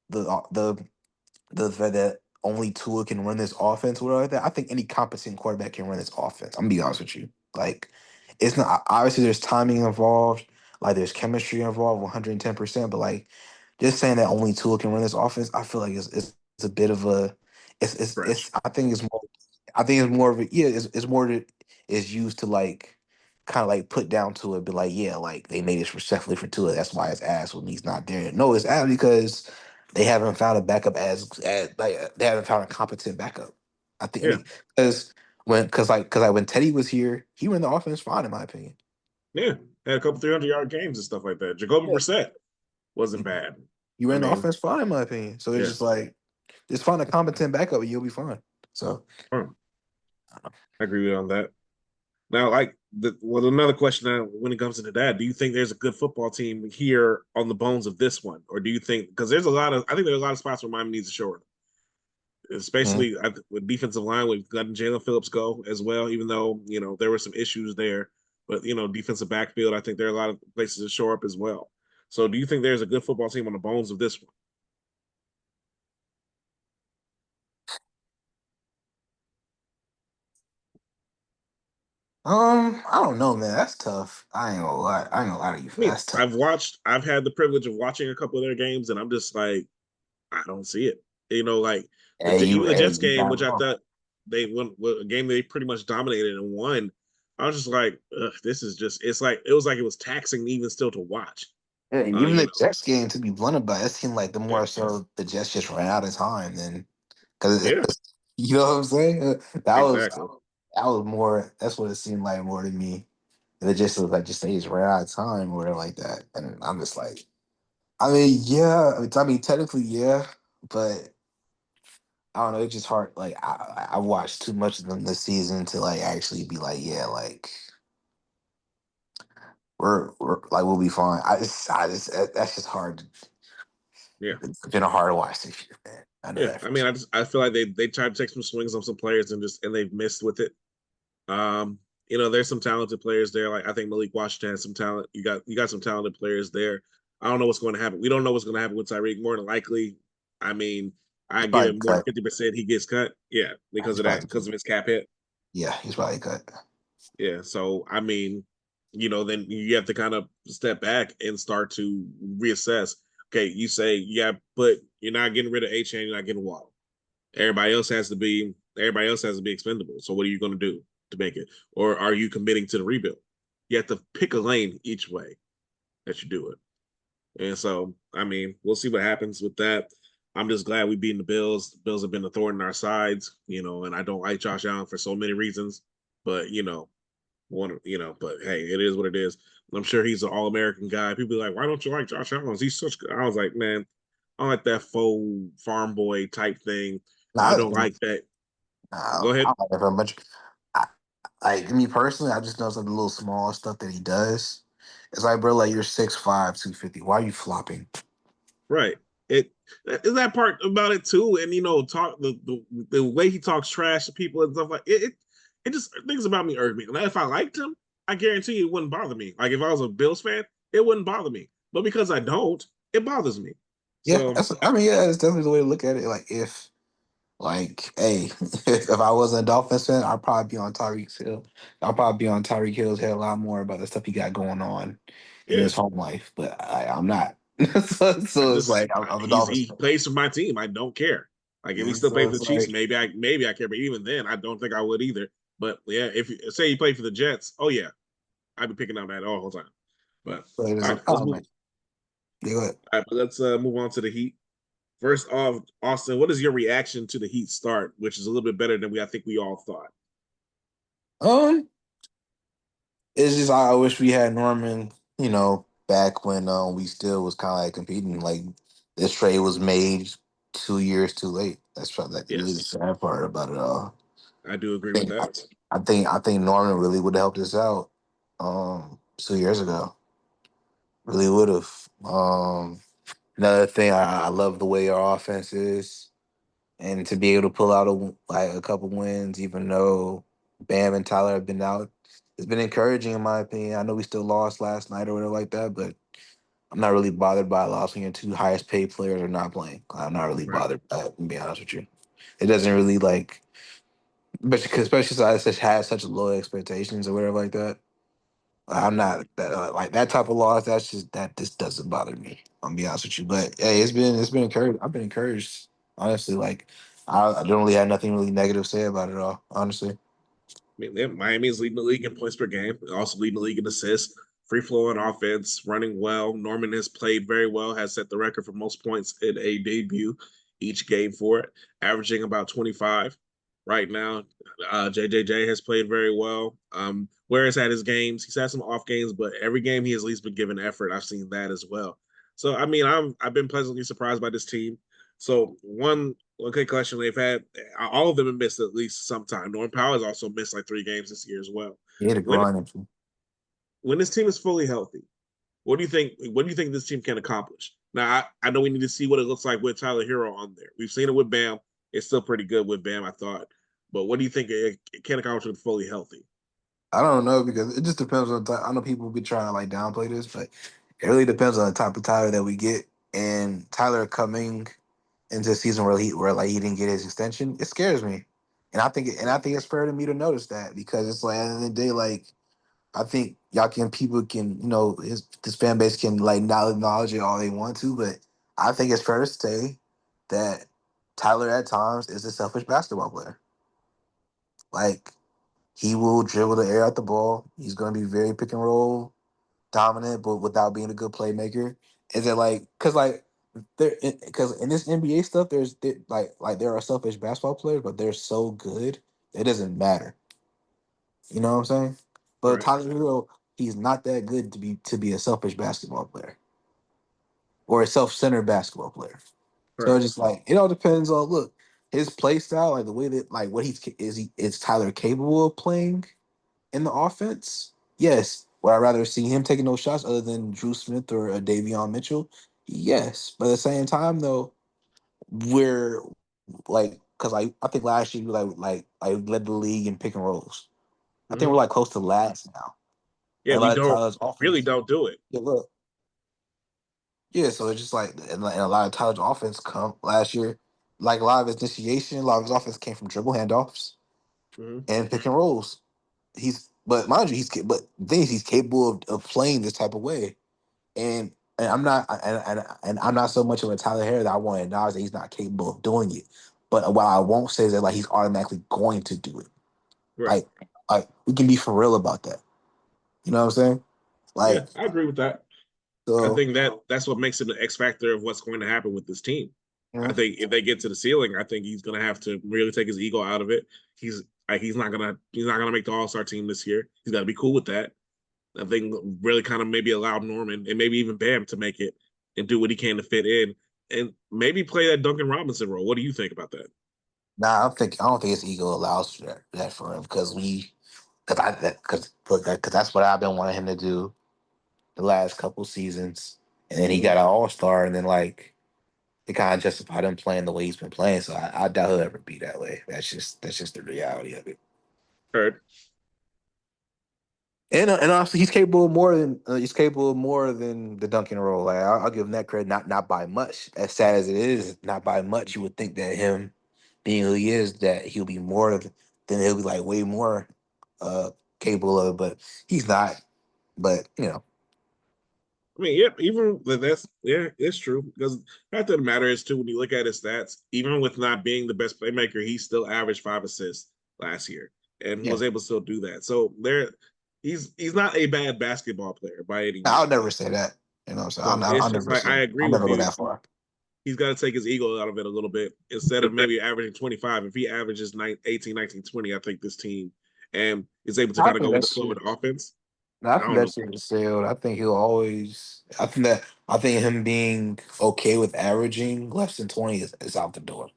the fact that only Tua can run this offense or whatever like that. I think any competent quarterback can run this offense. I'm gonna be honest with you. Like, it's not obviously there's timing involved, like there's chemistry involved, 110%. But like, just saying that only Tua can run this offense, I feel like it's a bit of a it's Stretch. I think it's more of a yeah it's more to is used to like kind of like put down to it, but like yeah like they made this respectfully for Tua. That's why it's ass when he's not there. No, it's ass because they haven't found a backup as like they haven't found a competent backup. I Yeah. think because when Teddy was here, he ran the offense fine in my opinion. Yeah. Had a couple 300-yard games and stuff like that. Jacoby Yeah. Brissett wasn't bad. He I ran the mean, offense fine in my opinion. So it's yeah. just like just find a competent backup and you'll be fine. So I agree with you on that. Now, another question when it comes to that, do you think there's a good football team here on the bones of this one? Or do you think, because I think there's a lot of spots where Miami needs to shore especially with defensive line. We've gotten Jalen Phillips go as well, even though there were some issues there. But defensive backfield, I think there are a lot of places to show up as well. So, do you think there's a good football team on the bones of this one? I don't know, man. That's tough. I ain't gonna lie. I ain't gonna lie to you. I mean, That's tough. I've had the privilege of watching a couple of their games, and I'm just like, I don't see it. Like even the Jets You game, got which I wrong. thought they won, a game they pretty much dominated and won. I was just like, this is just. It's like it was taxing even still to watch. Yeah, even You the know, Jets game, to be blunt about it, it seemed like the yeah, more so the Jets just ran out of time than because yeah, you know what I'm saying. exactly. That was more. That's what it seemed like more to me. And it just was like just they just ran out of time or whatever like that, and I'm just like, I mean, yeah, I mean technically yeah, but I don't know. It's just hard. Like I watched too much of them this season to like actually be like, yeah, like we're like we'll be fine. That's just hard. Yeah, It's been a hard watch this year, man. I know yeah. that I for mean, sure. I feel like they tried to take some swings on some players and they've missed with it. Um, there's some talented players there. Like I think Malik Washington has some talent. You got some talented players there. I don't know what's going to happen. We don't know what's going to happen with Tyreek. More than likely, I mean, I He's give probably it more than cut. 50% he gets cut. Yeah, because He's of that, probably because cut. of his cap hit. Yeah, he's probably cut. Yeah. So I mean, then you have to kind of step back and start to reassess. Okay, you say, yeah, but you're not getting rid of H and you're not getting Waddle. Everybody else has to be expendable. So what are you going to do to make it? Or are you committing to the rebuild? You have to pick a lane each way that you do it. And so, I mean, we'll see what happens with that. I'm just glad we beat the Bills. The Bills have been a thorn in our sides, and I don't like Josh Allen for so many reasons. But but hey, it is what it is. I'm sure he's an all-American guy. People be like, why don't you like Josh Allen? He's such good. I was like, man, I don't like that faux farm boy type thing. I Nah, don't like that. nah, Go ahead. I don't like it very much. I, like me personally, I just know some of the little small stuff that he does. It's like, bro, like you're 6'5", 250. Why are you flopping? Right. It is that part about it too, and talk the way he talks trash to people and stuff like it just things about me irk me. And if I liked him, I guarantee you it wouldn't bother me. Like if I was a Bills fan, it wouldn't bother me. But because I don't, it bothers me. Yeah, So I mean, yeah, that's definitely the way to look at it. Like if Like, hey, if I wasn't a Dolphins fan, I'd probably be on Tyreek Hill. I'll probably be on Tyreek Hill's head a lot more about the stuff he got going on in yeah, his home life, but I'm not. so it's like I'm a Dolphins he fan. plays for my team. I don't care. Like if he And still so played for it's the Chiefs, like, maybe I care. But even then, I don't think I would either. But yeah, if you say he played for the Jets, oh yeah, I'd be picking on that all the time. But so it's all like, right, let's oh move. man, yeah, go ahead. All right, but let's move on to the Heat. First off, Austin, what is your reaction to the Heat start, which is a little bit better than I think we all thought? Um, it's just I wish we had Norman, back when we still was kind of like competing. Like this trade was made 2 years too late. That's probably like really the Yes, sad part about it all. I do agree with think that. I think Norman really would have helped us out 2 years ago. Really would have. Another thing, I love the way our offense is, and to be able to pull out a couple wins, even though Bam and Tyler have been out, it's been encouraging in my opinion. I know we still lost last night or whatever like that, but I'm not really bothered by a loss when your two highest paid players are not playing. I'm not really Right. bothered by it, to be honest with you. It doesn't really like, but especially since I such had such low expectations or whatever like that. I'm not that like that type of loss. That just doesn't bother me. I'll be honest with you. But hey, it's been encouraged. I've been encouraged, honestly. Like I don't really have nothing really negative to say about it all. Honestly, I mean, Miami is leading the league in points per game, also leading the league in assists, free flow on offense, running well. Norman has played very well, has set the record for most points in a debut each game for it, averaging about 25 right now. JJJ has played very well. Where he's had his games, he's had some off games, but every game he has at least been given effort. I've seen that as well. So I mean, I've been pleasantly surprised by this team. So one okay question they've had, all of them have missed at least some time. Norman Powell has also missed like 3 games this year as well. he had a When grind. when this team is fully healthy, what do you think? What do you think this team can accomplish? Now I know we need to see what it looks like with Tyler Hero on there. We've seen it with Bam. it's still pretty good with Bam, I thought. But what do you think it can accomplish with fully healthy? I don't know because it just depends on. I know people be trying to like downplay this, but it really depends on the type of Tyler that we get. And Tyler coming into a season where like he didn't get his extension, it scares me. I think it's fair to me to notice that because it's like at the end of the day, like I think people can this fan base can like not acknowledge it all they want to, but I think it's fair to say that Tyler at times is a selfish basketball player. Like he will dribble the air out the ball. He's going to be very pick and roll dominant, but without being a good playmaker. Is it like because in this NBA stuff, there are selfish basketball players, but they're so good it doesn't matter. You know what I'm saying? But Right. Tyler Hero, he's not that good to be a selfish basketball player or a self-centered basketball player. So Right. it's just like it all depends on look his play style, like the way that like what is Tyler capable of playing in the offense? Yes. Would I rather see him taking those shots other than Drew Smith or Davion Mitchell? Yes. But at the same time, though, we're like, because I think last year we I led the league in pick and rolls. I think Hmm. we're like close to last now. Yeah, And a we lot of don't Tyler's really offense. don't do it. Yeah, look. Yeah, so it's just like, and a lot of Tyler's offense come last year. Like a lot of his initiation, a lot of his offense came from dribble handoffs Hmm. and pick and rolls. But mind you, but the thing is, he's capable of playing this type of way. And I'm not, and I'm not so much of a Tyler Harris that I want to acknowledge that he's not capable of doing it. But what I won't say is that like he's automatically going to do it. Right. Like, we can be for real about that. You know what I'm saying? Yeah, Like, I agree with that. I so think that's what makes him the X factor of what's going to happen with this team. I yeah, think if they get to the ceiling, I think he's going to have to really take his ego out of it. He's not gonna make the All Star team this year. He's got to be cool with that. I think really kind of maybe allow Norman and maybe even Bam to make it and do what he can to fit in and maybe play that Duncan Robinson role. What do you think about that? nah, I don't think his ego allows for that for him because that's what I've been wanting him to do the last couple seasons, and then he Mm-hmm. got an All Star, and then like it kind of justified him playing the way he's been playing. So I doubt he'll ever be that way. That's just the reality of it. Heard. And honestly, he's capable of more than the Duncan role. Like I'll give him that credit. Not by much. As sad as it is, not by much. You would think that him being who he is, that he'll be than he'll be like way more uh capable of. But he's not. But I mean, yep, even that's yeah, it's true. Because the fact of the matter is too, when you look at his stats, even with not being the best playmaker, he still averaged 5 assists last year and yeah, was able to still do that. So he's not a bad basketball player by any I'll means. never say that. You know what I'm So saying? it's just like I agree I'll with never go you. that far. He's got to take his ego out of it a little bit instead of maybe averaging 25. If he averages 18, 19, 20, I think this team and is able to I kind of think go with that the flow shit. of the offense. I I think don't know. that shit is sailed. I think he'll always. I think him being okay with averaging less than 20 is out the door.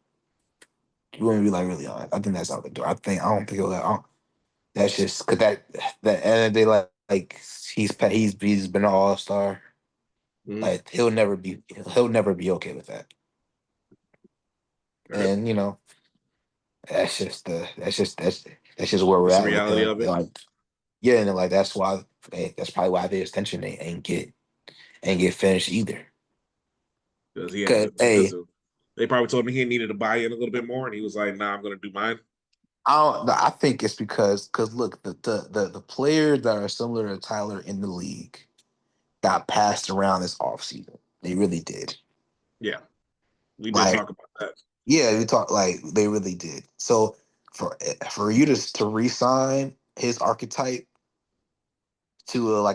You wouldn't be like really honest. I think that's out the door. I don't think he'll. That's just because that end of the day, like he's been an all star. Mhm. Like he'll never be okay with that. All right. And that's just where we're That's the at with reality him. of it. Like yeah, and like that's probably why the extension ain't get finished either. Because he had Cause to, because hey, of, they probably told him he needed to buy in a little bit more, and he was like, "Nah, I'm going to do mine." I don't. No, I think it's because look, the players that are similar to Tyler in the league got passed around this offseason. They really did. Yeah, we did Like talk about that. yeah, we talk like they really did. So for you to re-sign his archetype to a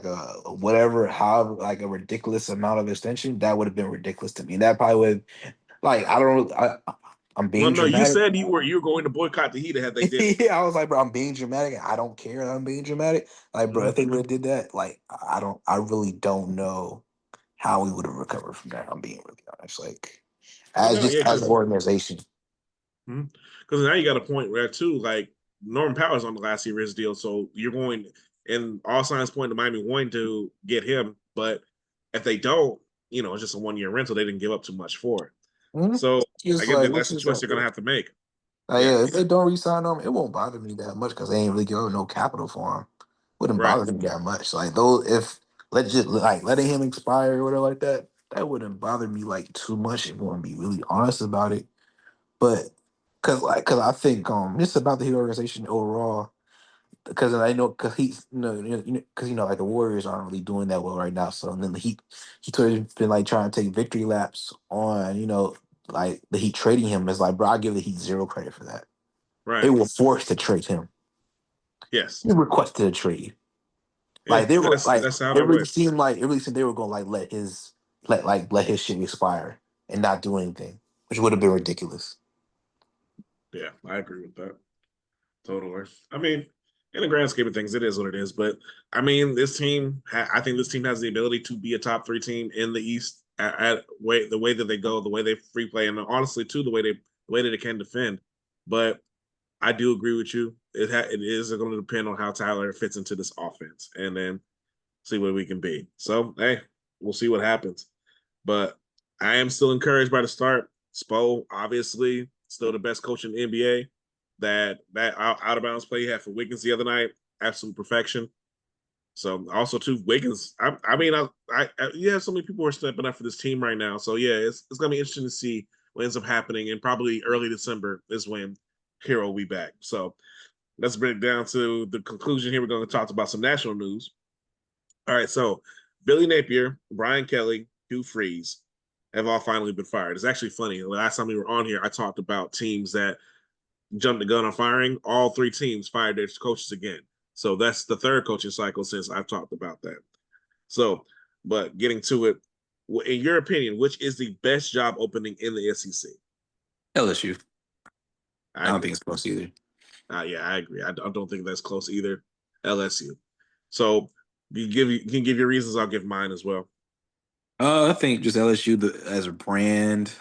whatever however like a ridiculous amount of extension, that would have been ridiculous to me. That probably would like I don't I'm Well, being no, you dramatic. said you were going to boycott the Heat had they did it. Yeah, I was like, bro, I'm being dramatic. I don't care that I'm being dramatic. Like, bro, Mm-hmm. if they would have did that, like, I really don't know how we would have recovered from that. I'm being really honest. Like, Well, as no, just yeah, as an because organization, now you got a point where too, like Norman Powers on the last year of his deal, so you're going and all signs point to Miami wanting to get him, but if they don't, it's just a 1 year rental. They didn't give up too much for it. So I It's get like, that what's that's the this choice out you're gonna there? have to make. Yeah, Yeah, if they don't re-sign him, it won't bother me that much because they ain't really give up no capital for him. Wouldn't right. bother me that much. Like those, if let's just like letting him expire or whatever like that, that wouldn't bother me like too much. If you want to be really honest about it, but because I think just about the Heat organization overall, because I know because he's because like the Warriors aren't really doing that well right now. So and then the Heat, he sort of been like trying to take victory laps on like the Heat trading him. Is like, bro, I give the Heat zero credit for that. They Right. were forced to trade him. Yes. They requested a trade. Yeah. Like they were like That's how that went. it really seemed they were gonna like let his shit expire and not do anything, which would have been ridiculous. Yeah, I agree with that. Totally. I mean, in the grand scheme of things, it is what it is. But I mean, I think this team has the ability to be a top three team in the East the way that they go, the way they free play, and honestly, too, the way that they can defend. But I do agree with you. It is going to depend on how Tyler fits into this offense, and then see what we can be. So, hey, we'll see what happens. But I am still encouraged by the start. Spo, obviously, still the best coach in the NBA. That out of bounds play he had for Wiggins the other night, absolute perfection. So also too, Wiggins. You have so many people who are stepping up for this team right now. So yeah, it's gonna be interesting to see what ends up happening. And probably early December is when Hero will be back. So let's bring it down to the conclusion here. We're going to talk about some national news. All right, so Billy Napier, Brian Kelly, Hugh Freeze have all finally been fired. It's actually funny. The last time we were on here, I talked about teams that jumped the gun on firing. All three teams fired their coaches again. So that's the third coaching cycle since I've talked about that. So, but getting to it, in your opinion, which is the best job opening in the SEC? LSU. I I don't agree. think it's close either. Yeah, I agree. I don't think that's close either. LSU. So you can give your reasons. I'll give mine as well. I think just LSU as a brand,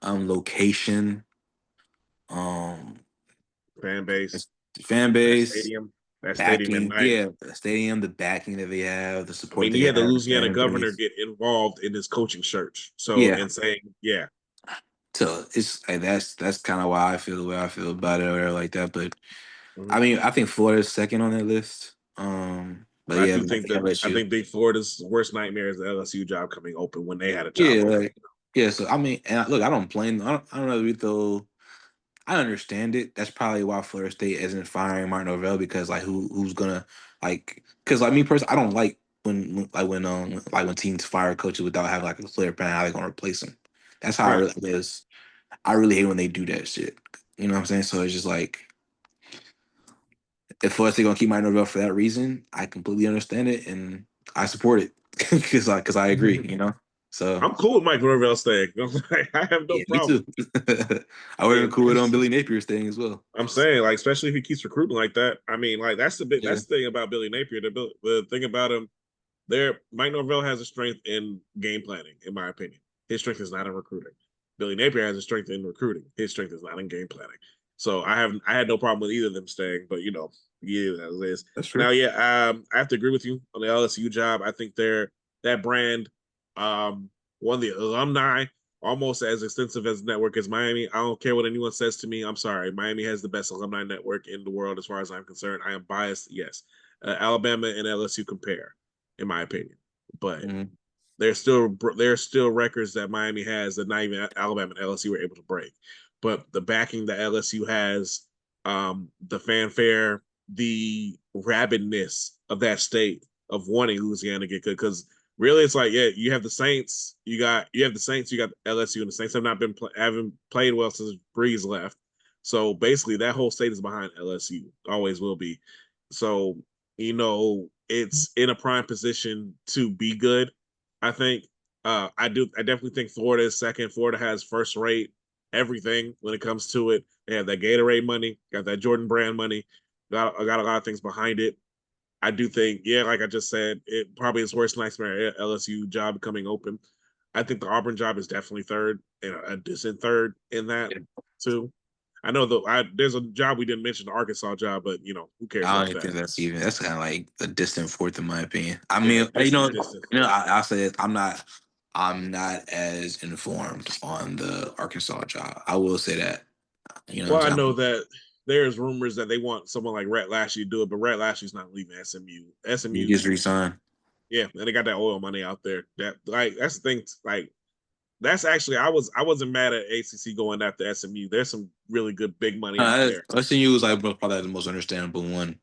location, um, Fan base, fan that base, stadium, that stadium at backing. night. Yeah, the stadium, the backing that they have, the I support mean, they you had the have, the Louisiana fan governor base. get involved in his coaching search. So Yeah, and saying, yeah. so it's like that's kind of why I feel the way I feel about it or whatever like that. But I Mhm. mean, I think Florida's second on that list. But I yeah, do I think think that I LSU. think Big Florida's worst nightmare is the LSU job coming open when they had a job Yeah, open. like yeah. So I mean, and look, I don't blame. I don't know if though. I understand it. That's probably why Florida State isn't firing Martin Norvell because like who's gonna like because like me personally, I don't like when teams fire coaches without having like a clear plan how they're gonna replace them. That's how I Right. really is. I really hate when they do that shit. You know what I'm saying? So it's just like if Florida State gonna keep Martin Norvell for that reason, I completely understand it and I support it because I agree. You know. So I'm cool with Mike Norvell staying. I have no yeah, me problem. too. I would have been cool with It's Billy Napier staying as well. I'm saying, like, especially if he keeps recruiting like that. I mean, like, Yeah. that's the thing about Billy Napier. The thing about him, Mike Norvell has a strength in game planning, in my opinion. His strength is not in recruiting. Billy Napier has a strength in recruiting. His strength is not in game planning. So I had no problem with either of them staying, but yeah, as it is. That's true. Now, yeah, I have to agree with you on the LSU job. I think that brand, one of the alumni almost as extensive as network as Miami. I don't care what anyone says to me. I'm sorry. Miami has the best alumni network in the world as far as I'm concerned. I am biased, yes. Alabama and LSU compare, in my opinion. But Mhm. there's still records that Miami has that not even Alabama and LSU were able to break. But the backing that LSU has, the fanfare, the rabidness of that state of wanting Louisiana to get good, because really it's like, yeah, you have the Saints, you have the Saints, you got LSU, and the Saints have not been haven't played well since Breeze left. So basically, that whole state is behind LSU, always will be. So it's in a prime position to be good. I think I definitely think Florida is second. Florida has first rate everything when it comes to it. They have that Gatorade money, got that Jordan Brand money, got a lot of things behind it. I do think, yeah, like I just said, it probably is worst nightmare LSU job coming open. I think the Auburn job is definitely third, and a distant third in that Yeah. too. I know there's a job we didn't mention, the Arkansas job, but who cares I don't about even that? think that's kind of like a distant fourth in my opinion. I Yeah, mean, distant. I say it, I'm not. I'm not as informed on the Arkansas job. I will say that. You know Well, what I I'm know saying? that there's rumors that they want someone like Rhett Lashley to do it, but Rhett Lashley's not leaving SMU. He SMU, just resigned. yeah, and they got that oil money out there. That like that's the thing. Like that's actually I wasn't mad at ACC going after SMU. There's some really good big money out there. SNU was like probably the most understandable one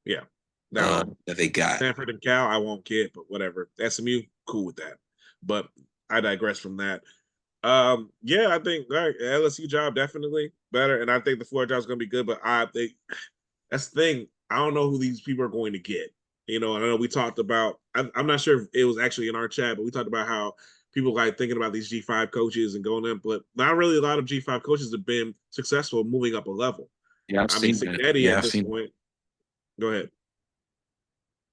Yeah. Now that they got. Stanford and Cal, I won't kid, but whatever. SMU, cool with that. But I digress from that. Yeah, I think LSU job definitely better, and I think the Florida job is going to be good. But I think that's the thing. I don't know who these people are going to get. You know, and I know we talked about. I'm not sure if it was actually in our chat, but we talked about how people like thinking about these G5 coaches and going in, but not really a lot of G5 coaches have been successful moving up a level. Yeah, I've I mean, seen that. Cincinnati Yeah, at I've this seen. point. Go ahead.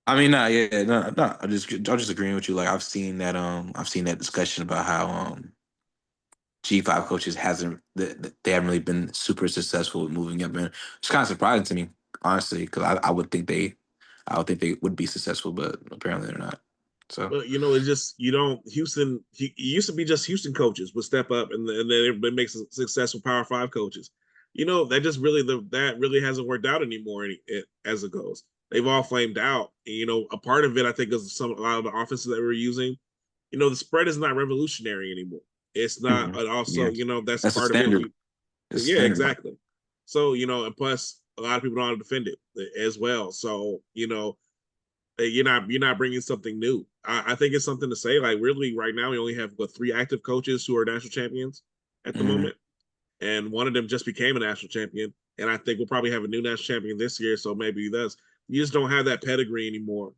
I mean, no, yeah, no. I'm just agreeing with you. Like, I've seen that discussion about how G5 coaches they haven't really been super successful with moving up, and it's kind of surprising to me, honestly, because I would think they would be successful, but apparently they're not. So Well, you know, it's just you don't Houston. It used to be just Houston coaches would step up, and then everybody makes successful Power Five coaches. You know, that just really that really hasn't worked out anymore as it goes. They've all flamed out. And, you know, a part of it I think is a lot of the offenses that we're using. You know, the spread is not revolutionary anymore. It's not, mhm. and also Yeah, you know that's that's the part of it. standard. It's Yeah, standard. exactly. So you know, and plus a lot of people know how to defend it as well. So you know, you're not bringing something new. I think it's something to say. Like really, right now we only have three active coaches who are national champions at the Mhm. moment, and one of them just became a national champion. And I think we'll probably have a new national champion this year. So maybe he does. You just don't have that pedigree anymore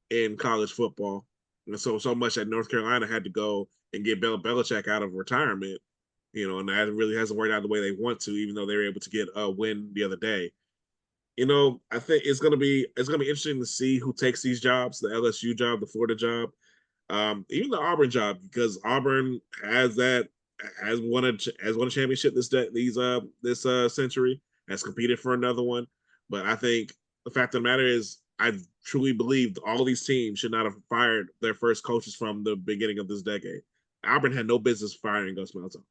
in college football, and so much that North Carolina had to go and get Bill Belichick out of retirement. You know, and that really hasn't worked out the way they want to, even though they were able to get a win the other day. You know, I think it's gonna be interesting to see who takes these jobs, the LSU job, the Florida job, even the Auburn job, because Auburn has won a championship this century, has competed for another one. But I think the fact of the matter is, I truly believe all these teams should not have fired their first coaches from the beginning of this decade. Auburn had no business firing Gus Malzahn.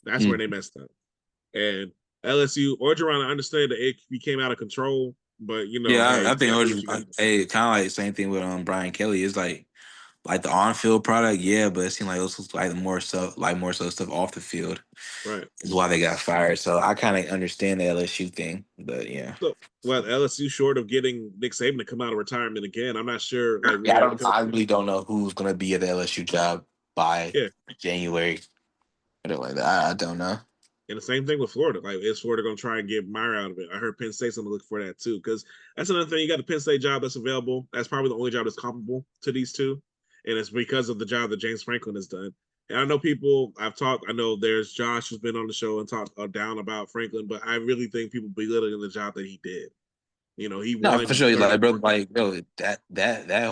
That's where Mhm. they messed up. And LSU, Orgeron, I understand that it became out of control, but you know, Yeah, hey, I you think gotta do what you gotta do. hey, kind of like the same thing with Brian Kelly. It's like the on field product, yeah, but it seemed like it was like more so stuff off the field Right. is why they got fired. So I kind of understand the LSU thing, but yeah. So, well, LSU short of getting Nick Saban to come out of retirement again, I'm not sure like Yeah, what other I coaches. really don't know who's gonna be at the LSU job by Yeah, January. I don't like that. I don't know. and the same thing with Florida. Like, is Florida going to try and get Meyer out of it? I heard Penn State's going to look for that too, because that's another thing. You got the Penn State job that's available. That's probably the only job that's comparable to these two, and it's because of the job that James Franklin has done. And I know people I've talked. I know there's Josh who's been on the show and talked down about Franklin, but I really think people belittling the job that he did. You know, he No, for won sure. 30. Like bro, that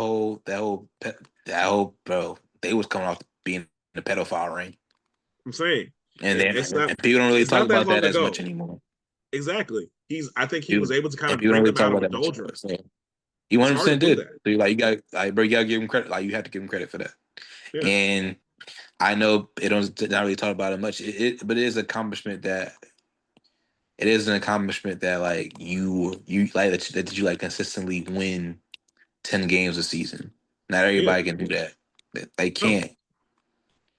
whole bro, they was coming off being the pedophile ring, I'm saying and then it's not and people don't really it's talk not that about that long as much ago. anymore. Exactly. I think he was People, able to kind and of people don't bring really them talk out of about a that much. doldrums. So, he It's 100 hard to percent do did. that. So bro, you gotta give him credit. Like you have to give him credit for that. Yeah. And I know it don't not really talk about it much. But it is an accomplishment that like you like that you like consistently win 10 games a season. Not Yeah. everybody can do that. They No. can't.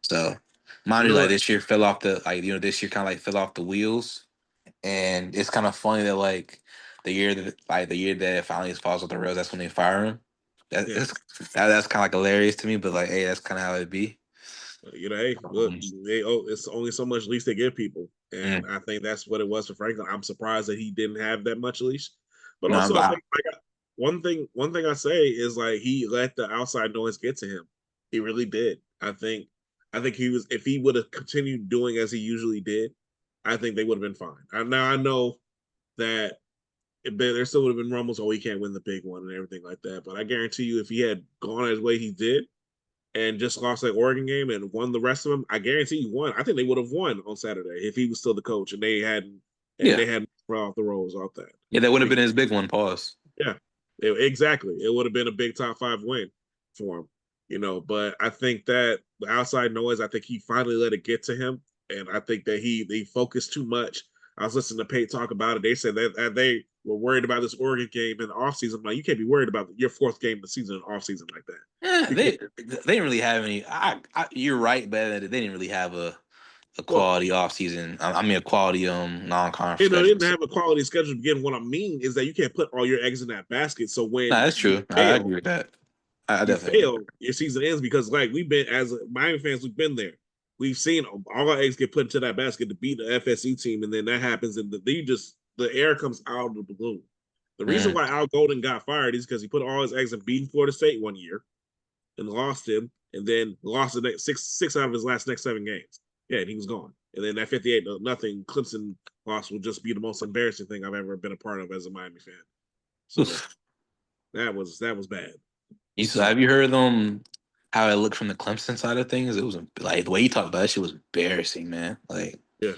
So You mind you, know like what? this year fell off the this year kind of like fell off the wheels, and it's kind of funny that the year that it finally falls off the rails, that's when they fire him. Yeah. That's kind of like hilarious to me, but like, hey, that's kind of how it be. You know, hey, look, Um, it's only so much leash they give people. And mm. I think that's what it was for Franklin. I'm surprised that he didn't have that much leash. But No, also but I think one thing I say is like he let the outside noise get to him. He really did. I think he was if he would have continued doing as he usually did, I think they would have been fine. Now I know that there still would have been rumbles, oh, he can't win the big one and everything like that. But I guarantee you, if he had gone his way he did and just lost that Oregon game and won the rest of them, I guarantee you won. I think they would have won on Saturday if he was still the coach and yeah, they hadn't off the rolls off that. yeah, that would have been Because, his big one. Pause. yeah, exactly. It would have been a big top 5 win for him. But I think that the outside noise, I think he finally let it get to him. And I think that he focused too much. I was listening to Pate talk about it. They said that they were worried about this Oregon game in the offseason. I'm like, you can't be worried about your fourth game of the season in the offseason like that. Yeah, Because, they didn't really have any. You're right, but they didn't really have a well, quality off season. I mean, a quality non conference they schedule. didn't have a quality schedule to begin. What I mean is that you can't put all your eggs in that basket. So No, when that's you true. I fail, agree with that. I definitely agree. your season ends because like we've been as Miami fans, we've been there. We've seen all our eggs get put into that basket to beat the FSU team, and then that happens, and the air comes out of the balloon. The reason Mm. why Al Golden got fired is because he put all his eggs in beating Florida State one year and lost him, and then lost the next six out of his next 7 games. Yeah, and he was gone. And then that 58-0 Clemson loss will just be the most embarrassing thing I've ever been a part of as a Miami fan. So that was bad. Have you heard how it looked from the Clemson side of things? It was like the way you talked about that shit was embarrassing, man. Like, Yeah,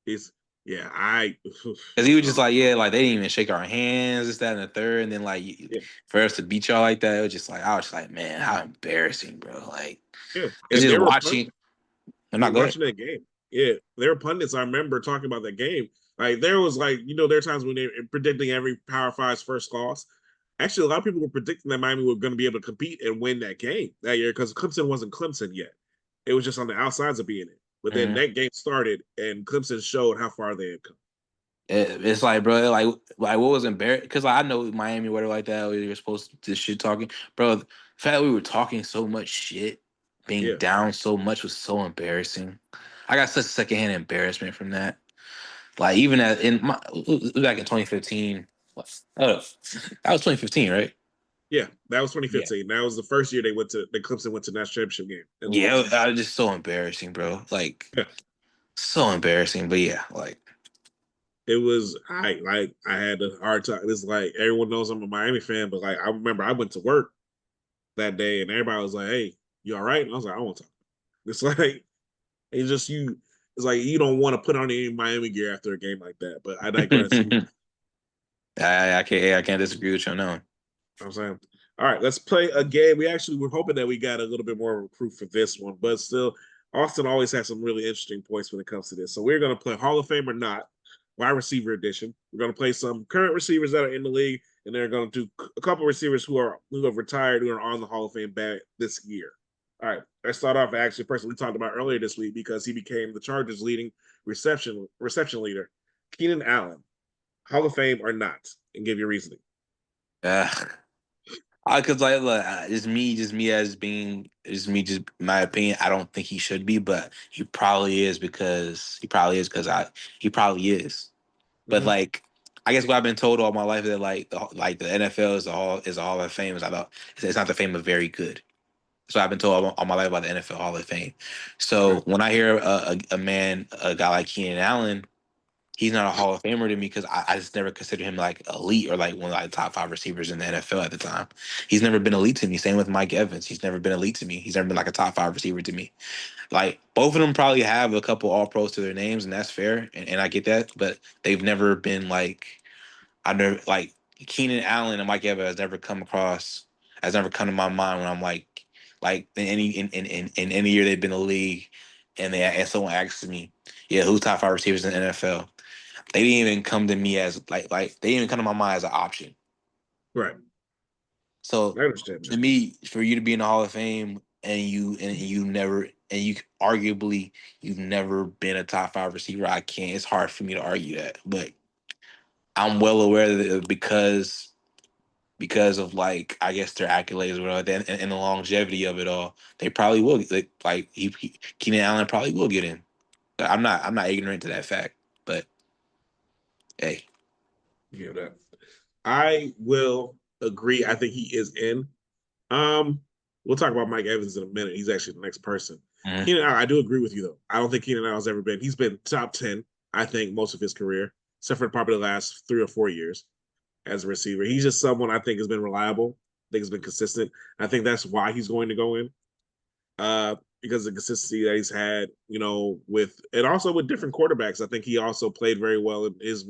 he's I because he was just like, yeah, like they didn't even shake our hands, this, that, and the third, and then like yeah, for us to beat y'all like that, it was just like I was just like, man, how embarrassing, bro. Like, yeah. it's And just they were watching. I'm we not were going. watching that game. Yeah, there were pundits. I remember talking about that game. Like there was like there are times when they're predicting every Power Five's first loss. Actually, a lot of people were predicting that Miami were going to be able to compete and win that game that year because Clemson wasn't Clemson yet. It was just on the outsides of being it. But then that game started and Clemson showed how far they had come. It's like, bro, like what was embarrassing? Because like, I know Miami weather like that. We were supposed to shit talking, bro. The fact that we were talking so much shit, being Yeah, down so much was so embarrassing. I got such secondhand embarrassment from that. Like even back in 2015, oh, that was 2015, right? yeah, that was Yeah. 2015. That was the first year the Clemson went to the national championship game and Yeah, lost. that was just so embarrassing, bro. Like Yeah, so embarrassing. But yeah, like it was I had a hard time. It's like everyone knows I'm a Miami fan, but like I remember I went to work that day and everybody was like, "Hey, you all right?" And I was like, "I don't want to talk." It's like it's just you. It's like you don't want to put on any Miami gear after a game like that. But I digress. I can't disagree with you on that one. I'm saying, all right, let's play a game. We actually were hoping that we got a little bit more of a proof for this one, but still, Austin always has some really interesting points when it comes to this. So we're going to play Hall of Fame or not, wide receiver edition. We're going to play some current receivers that are in the league, and they're going to do a couple receivers who have retired, who are on the Hall of Fame bat this year. All right, let's start off. Actually, a person we talked about earlier this week because he became the Chargers' leading reception leader, Keenan Allen. Hall of Fame or not, and give your reasoning. Yeah. Cause like look, just my opinion. I don't think he should be, but he probably is because he probably is. But Mm-hmm. like, I guess what I've been told all my life is that the NFL is a Hall of Fame. It's not the fame of very good. So I've been told all my life about the NFL Hall of Fame. So Okay. when I hear a guy like Keenan Allen, he's not a Hall of Famer to me because I just never considered him like elite or like one of like the top 5 receivers in the NFL at the time. He's never been elite to me. Same with Mike Evans. He's never been elite to me. He's never been like a top 5 receiver to me. Like both of them probably have a couple all pros to their names, and that's fair. And I get that, but they've never been like I never like Keenan Allen and Mike Evans has never come to my mind when I'm like in any year they've been in the league and someone asks me, yeah, who's top 5 receivers in the NFL? They didn't even come to me as like they didn't even come to my mind as an option. Right. So I understand to that. me, for you to be in the Hall of Fame and you arguably you've never been a top 5 receiver, I can't. It's hard for me to argue that, but I'm well aware that because of like I guess their accolades or whatever, and the longevity of it all, they probably will Keenan Allen probably will get in. I'm not ignorant to that fact, but hey. Yeah, that. I will agree. I think he is in. We'll talk about Mike Evans in a minute. He's actually the next person. Mhm. Keenan Allen, I do agree with you though. I don't think Keenan Allen's ever been. He's been top 10, I think, most of his career, except for probably the last 3 or 4 years as a receiver. He's just someone I think has been reliable. I think has been consistent. I think that's why he's going to go in. Because of the consistency that he's had, with and also with different quarterbacks. I think he also played very well in his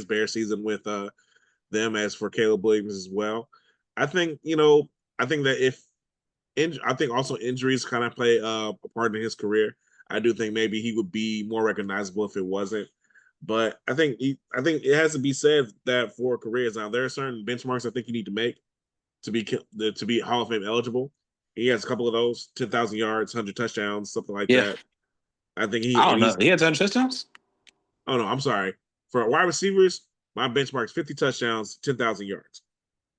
Bear season with them as for Caleb Williams as well. I think, I think that if I think also injuries kind of play a part in his career. I do think maybe he would be more recognizable if it wasn't. But I think it has to be said that for careers now, there are certain benchmarks I think you need to make to be Hall of Fame eligible. He has a couple of those: 10,000 yards, 100 touchdowns, something like Yeah. that. I think I don't know. He had 10 touchdowns? Oh no, I'm sorry. For wide receivers, my benchmark is 50 touchdowns, 10,000 yards.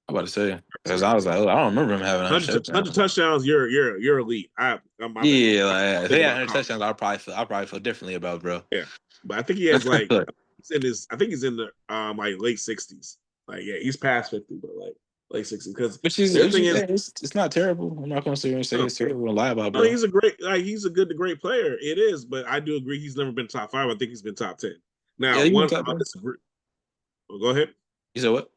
I'm about to say, because I was like, oh, I don't remember him having 100 100 touchdowns. touchdowns, you're elite. My bad. Yeah, like, if he Think had about 100 college. touchdowns, I'll probably feel differently about bro. Yeah, but I think he has like I think he's in the like late 60s. Like yeah, he's past 50, but like late 60s. Because the thing is, it's not terrible. I'm not going to sit here and say it's terrible and lie about no, bro. he's a good to great player. It is, but I do agree he's never been top 5. I think he's been top 10. Now, Yeah, one I'll disagree. Well, go ahead. You said what?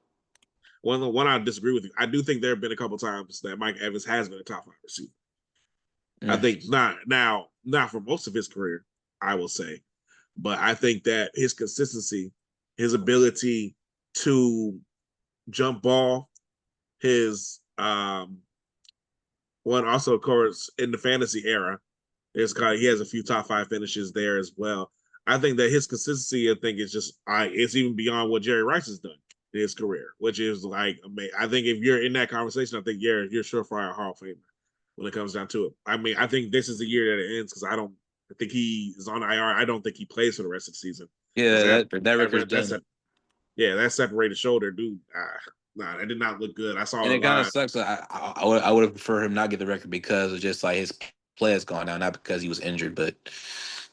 One I disagree with you. I do think there have been a couple times that Mike Evans has been a top 5 receiver. I think not for most of his career, I will say, but I think that his consistency, his ability to jump ball, his one also of course in the fantasy era, he has a few top 5 finishes there as well. I think that his consistency, I think, is just it's even beyond what Jerry Rice has done in his career, which is like I think if you're in that conversation, I think you're surefire Hall of Famer when it comes down to it. I mean, I think this is the year that it ends because I think he is on IR. I don't think he plays for the rest of the season. Yeah, that record's done. That separated shoulder, dude. Nah, that did not look good. I saw and it kind of live. sucks. I would have preferred him not get the record because of just like his play has gone down, not because he was injured, but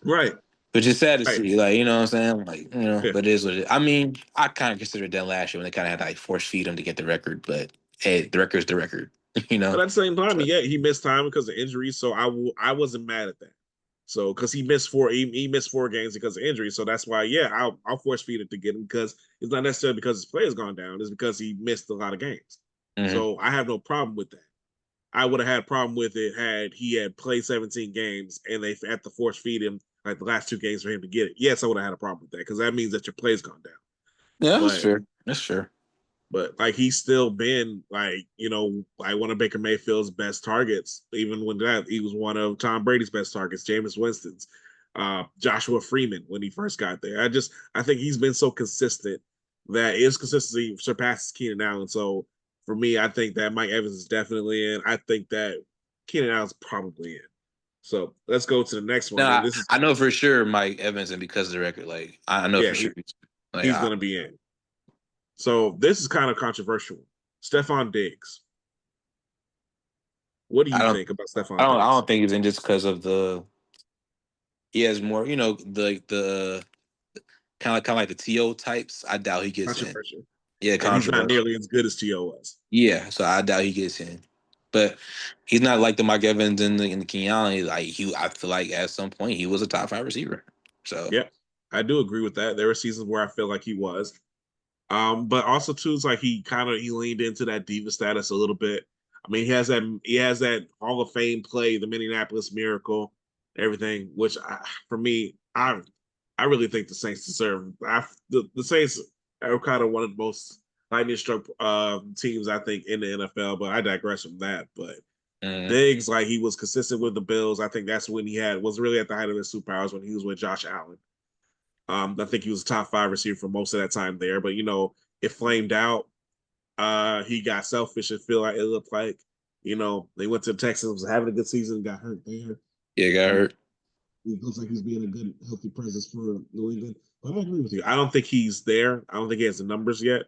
Right. Which is sad to Right. see, like, you know what I'm saying? Like, Yeah. but it is what it is. I mean, I kind of considered that last year when they kind of had to like force feed him to get the record, but hey, the record's the record, you know? But at the same time, So, yeah, he missed time because of injuries, so I wasn't mad at that. So because he missed 4 games because of injury, so that's why I'll force feed it to get him because it's not necessarily because his play has gone down, it's because he missed a lot of games. mhm. So I have no problem with that. I would have had a problem with it had he had played 17 games and they had to force feed him like the last 2 games for him to get it. Yes, I would have had a problem with that because that means that your play's gone down. Yeah, that's fair. That's fair. But like he's still been like, like one of Baker Mayfield's best targets. Even when he was one of Tom Brady's best targets, Jameis Winston's, Joshua Freeman when he first got there. I think he's been so consistent that his consistency surpasses Keenan Allen. So for me, I think that Mike Evans is definitely in. I think that Keenan Allen's probably in. So let's go to the next one. No, I know for sure Mike Evans, and because of the record, like I know for sure he's going to be in. So this is kind of controversial. Stephon Diggs. What do you think about Stephon Diggs? I don't think he's in just because of he has more, the kind of like the TO types. I doubt he gets in. Yeah, he's not nearly as good as T.O. was. Yeah, so I doubt he gets in. But he's not like the Mike Evans and the Keenan Allen. I feel like at some point he was a top 5 receiver. So yeah, I do agree with that. There were seasons where I feel like he was. But also too, it's like he leaned into that diva status a little bit. I mean, he has that Hall of Fame play, the Minneapolis Miracle, everything. Which for me, I really think the Saints deserve. The Saints are kind of one of the most lightning struck teams I think in the NFL. But I digress from that. But Diggs, like he was consistent with the Bills. I think that's when was really at the height of his superpowers when he was with Josh Allen. I think he was a top 5 receiver for most of that time there, but it flamed out. He got selfish and feel like it looked like, they went to Texas, was having a good season, got hurt there. Yeah, got hurt. It looks like he's being a good, healthy presence for New England. But I agree with you. I don't think he's there. I don't think he has the numbers yet.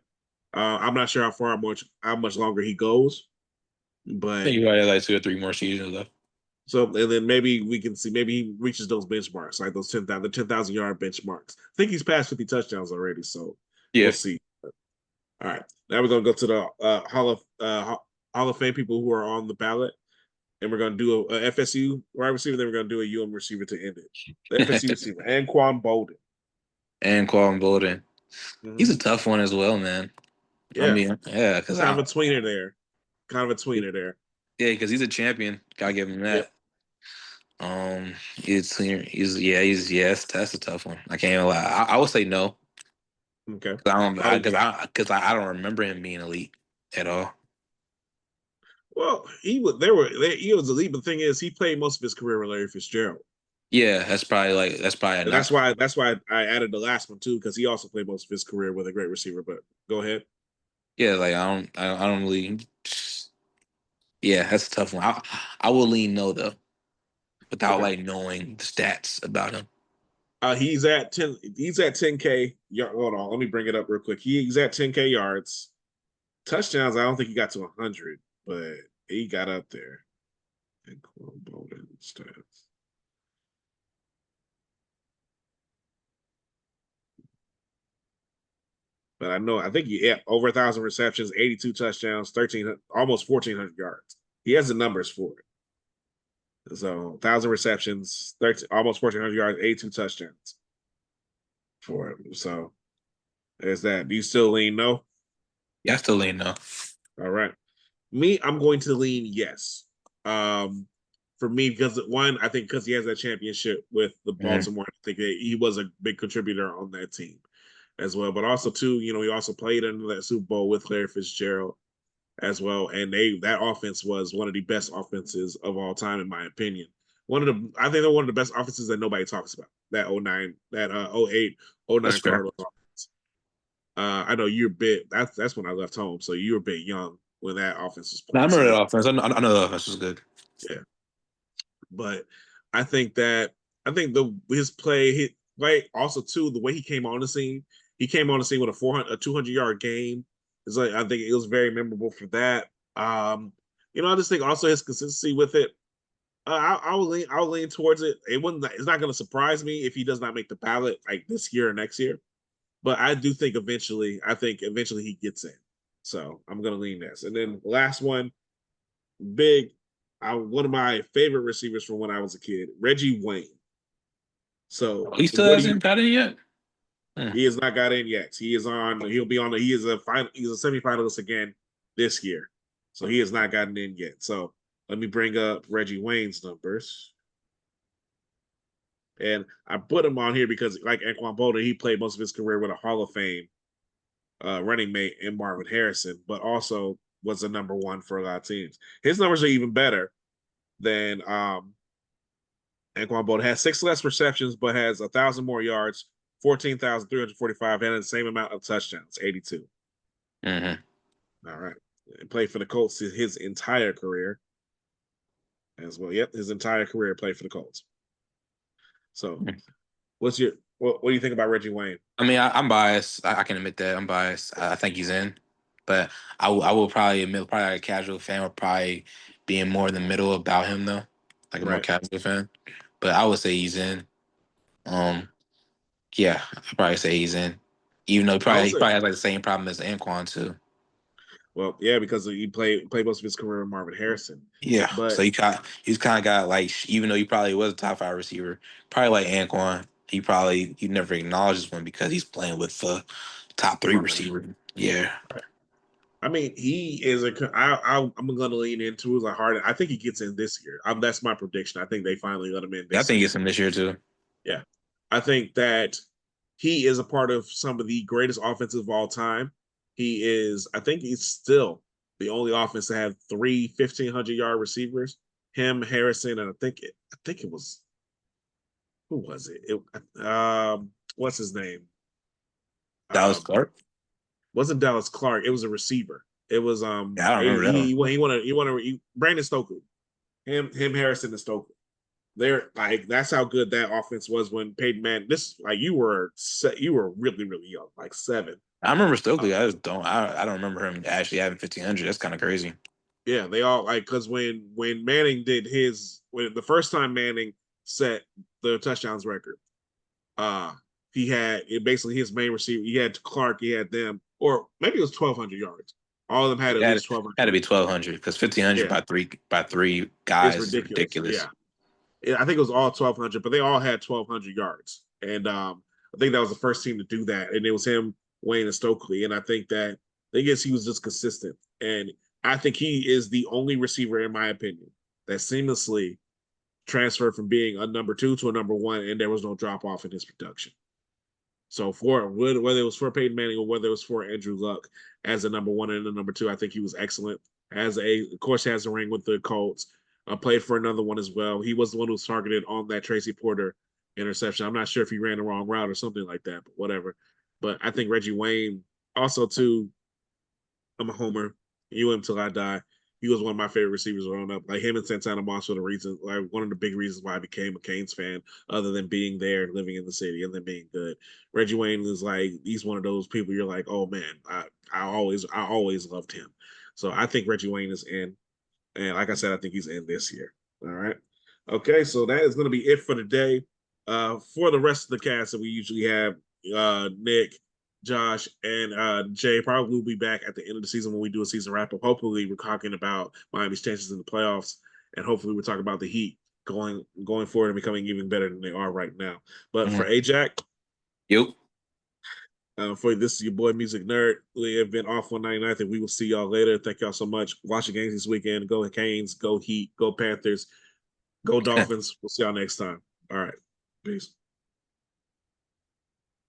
I'm not sure how much longer he goes. But I think he might have like 2 or 3 more seasons left. So, and then maybe we can see, maybe he reaches those benchmarks, like those 10,000 yard benchmarks. I think he's passed 50 touchdowns already, so we'll see. All right, now we're gonna go to the Hall of Fame people who are on the ballot, and we're gonna do a FSU wide receiver. Then we're gonna do a UM receiver to end it. The FSU receiver, Anquan Bolden. Mm-hmm. He's a tough one as well, man. Yeah, I mean, yeah, because kind of a tweener there. Yeah, because he's a champion. Gotta give him that. Yep. That's a tough one. I can't even lie. I would say no. Okay. Because I don't remember him being elite at all. Well, he was elite. But the thing is, he played most of his career with Larry Fitzgerald. Yeah, that's probably a And knock. that's why I added the last one too, because he also played most of his career with a great receiver. But go ahead. Yeah, like I don't really. Yeah, that's a tough one. I will lean no though, without Okay. like knowing the stats about him. He's at 10. He's at 10K. Hold on, let me bring it up real quick. He's at 10K yards. Touchdowns. I don't think he got to 100, but he got up there. And Bolden stats. But I think he had over 1,000 receptions, 82 touchdowns, almost 1,400 yards. He has the numbers for it. So 1,000 receptions, 13, almost 1,400 yards, 82 touchdowns for him. So there's that. Do you still lean no? Yeah, I still lean no. All right. Me, I'm going to lean yes. For me, because one, I think because he has that championship with the Baltimore, I think he was a big contributor on that team as well. But also, too, he also played in that Super Bowl with Larry Fitzgerald as well, and that offense was one of the best offenses of all time, in my opinion. I think they're one of the best offenses that nobody talks about. That 09, that 08, That's 09 fair. Cardinals offense. I know you're a bit. That's when I left home, so you were a bit young when that offense was No, I playing. remember So that offense. I know the offense was good. yeah, but I think his play, also too the way he came on the scene. He came on the scene with a 200-yard game. It's like I think it was very memorable for that. I just think also his consistency with it. I'll lean towards it. It's not going to surprise me if he does not make the ballot like this year or next year. But I do think eventually he gets in. So I'm going to lean this. And then last one, big, one of my favorite receivers from when I was a kid, Reggie Wayne. So He still what do you? hasn't got in yet. He has not got in yet. He is on. He'll be on. He is a final. He's a semifinalist again this year. So he has not gotten in yet. So let me bring up Reggie Wayne's numbers. And I put him on here because, like Anquan Boldin, he played most of his career with a Hall of Fame running mate in Marvin Harrison, but also was the number one for a lot of teams. His numbers are even better than Anquan Boldin. Has 6 less receptions, but has 1,000 more yards, 14,345, and the same amount of touchdowns, 82. All right. And played for the Colts his entire career as well. Yep, his entire career played for the Colts. So, what do you think about Reggie Wayne? I mean, I'm biased. I can admit that I'm biased. I think he's in, but I will probably admit, probably like a casual fan would probably be in more in the middle about him though, like a more Right. casual fan. But I would say he's in. Yeah, I'd probably say he's in, even though I would he say, probably has like the same problem as Anquan too. well, yeah, because he played most of his career with Marvin Harrison. Yeah, But so he's kind of got like, even though he probably was a top 5 receiver, probably like Anquan, he never acknowledges one because he's playing with the top 3 Marvin, receiver. Yeah, I mean, he is I'm going to lean into it like hard. I think he gets in this year. That's my prediction. I think they finally let him in I this think year. it's him this year too. Yeah, I think that he is a part of some of the greatest offenses of all time. I think he's still the only offense to have 3 1,500-yard receivers. Him, Harrison, and I think it was, who was it? What's his name? Dallas Um, Clark. wasn't Dallas Clark. It was a receiver. It was Yeah, I don't remember that one. he wanted Brandon Stokely. Him, Harrison, and Stokely. They're like, that's how good that offense was when Peyton Manning. You were really really young, like 7. I remember Stokely. Uh, I don't remember him actually having 1,500. That's kind of crazy. yeah, they all because when Manning did when the first time Manning set the touchdowns record, uh, he had basically his main receiver. He had Clark, he had them, or maybe it was 1,200 yards. All of them had at least 1,200 Had to be yards. 1,200 because 1,500 Yeah, by three it's guys is ridiculous. ridiculous. Yeah, I think it was all 1,200, but they all had 1,200 yards. And I think that was the first team to do that. And it was him, Wayne, and Stokely. And I think he was just consistent. And I think he is the only receiver, in my opinion, that seamlessly transferred from being a number 2 to a number 1, and there was no drop off in his production. So whether it was for Peyton Manning or whether it was for Andrew Luck as a number 1 and a number 2, I think he was excellent. Of course, has a ring with the Colts. Played for another one as well. He was the one who was targeted on that Tracy Porter interception. I'm not sure if he ran the wrong route or something like that, but whatever. But I think Reggie Wayne also too. I'm a homer. UM till I die. He was one of my favorite receivers growing up. Like him and Santana Moss were the reason, like one of the big reasons why I became a Canes fan, other than being there, living in the city, and then being good. Reggie Wayne is like he's one of those people you're like, oh man, I always loved him. So I think Reggie Wayne is in, and like I said, I think he's in this year. All right. Okay, so that is going to be it for today. For the rest of the cast that we usually have, Nick, Josh, and Jay probably will be back at the end of the season when we do a season wrap up. Hopefully, we're talking about Miami's chances in the playoffs, and hopefully, we're talking about the Heat going forward and becoming even better than they are right now. But for Ajack, Yep. for this is your boy Music Nerd. We have been off 199th, and we will see y'all later. Thank y'all so much. Watch the games this weekend. Go Canes, go Heat, go Panthers, go Dolphins. We'll see y'all next time. All right. Peace.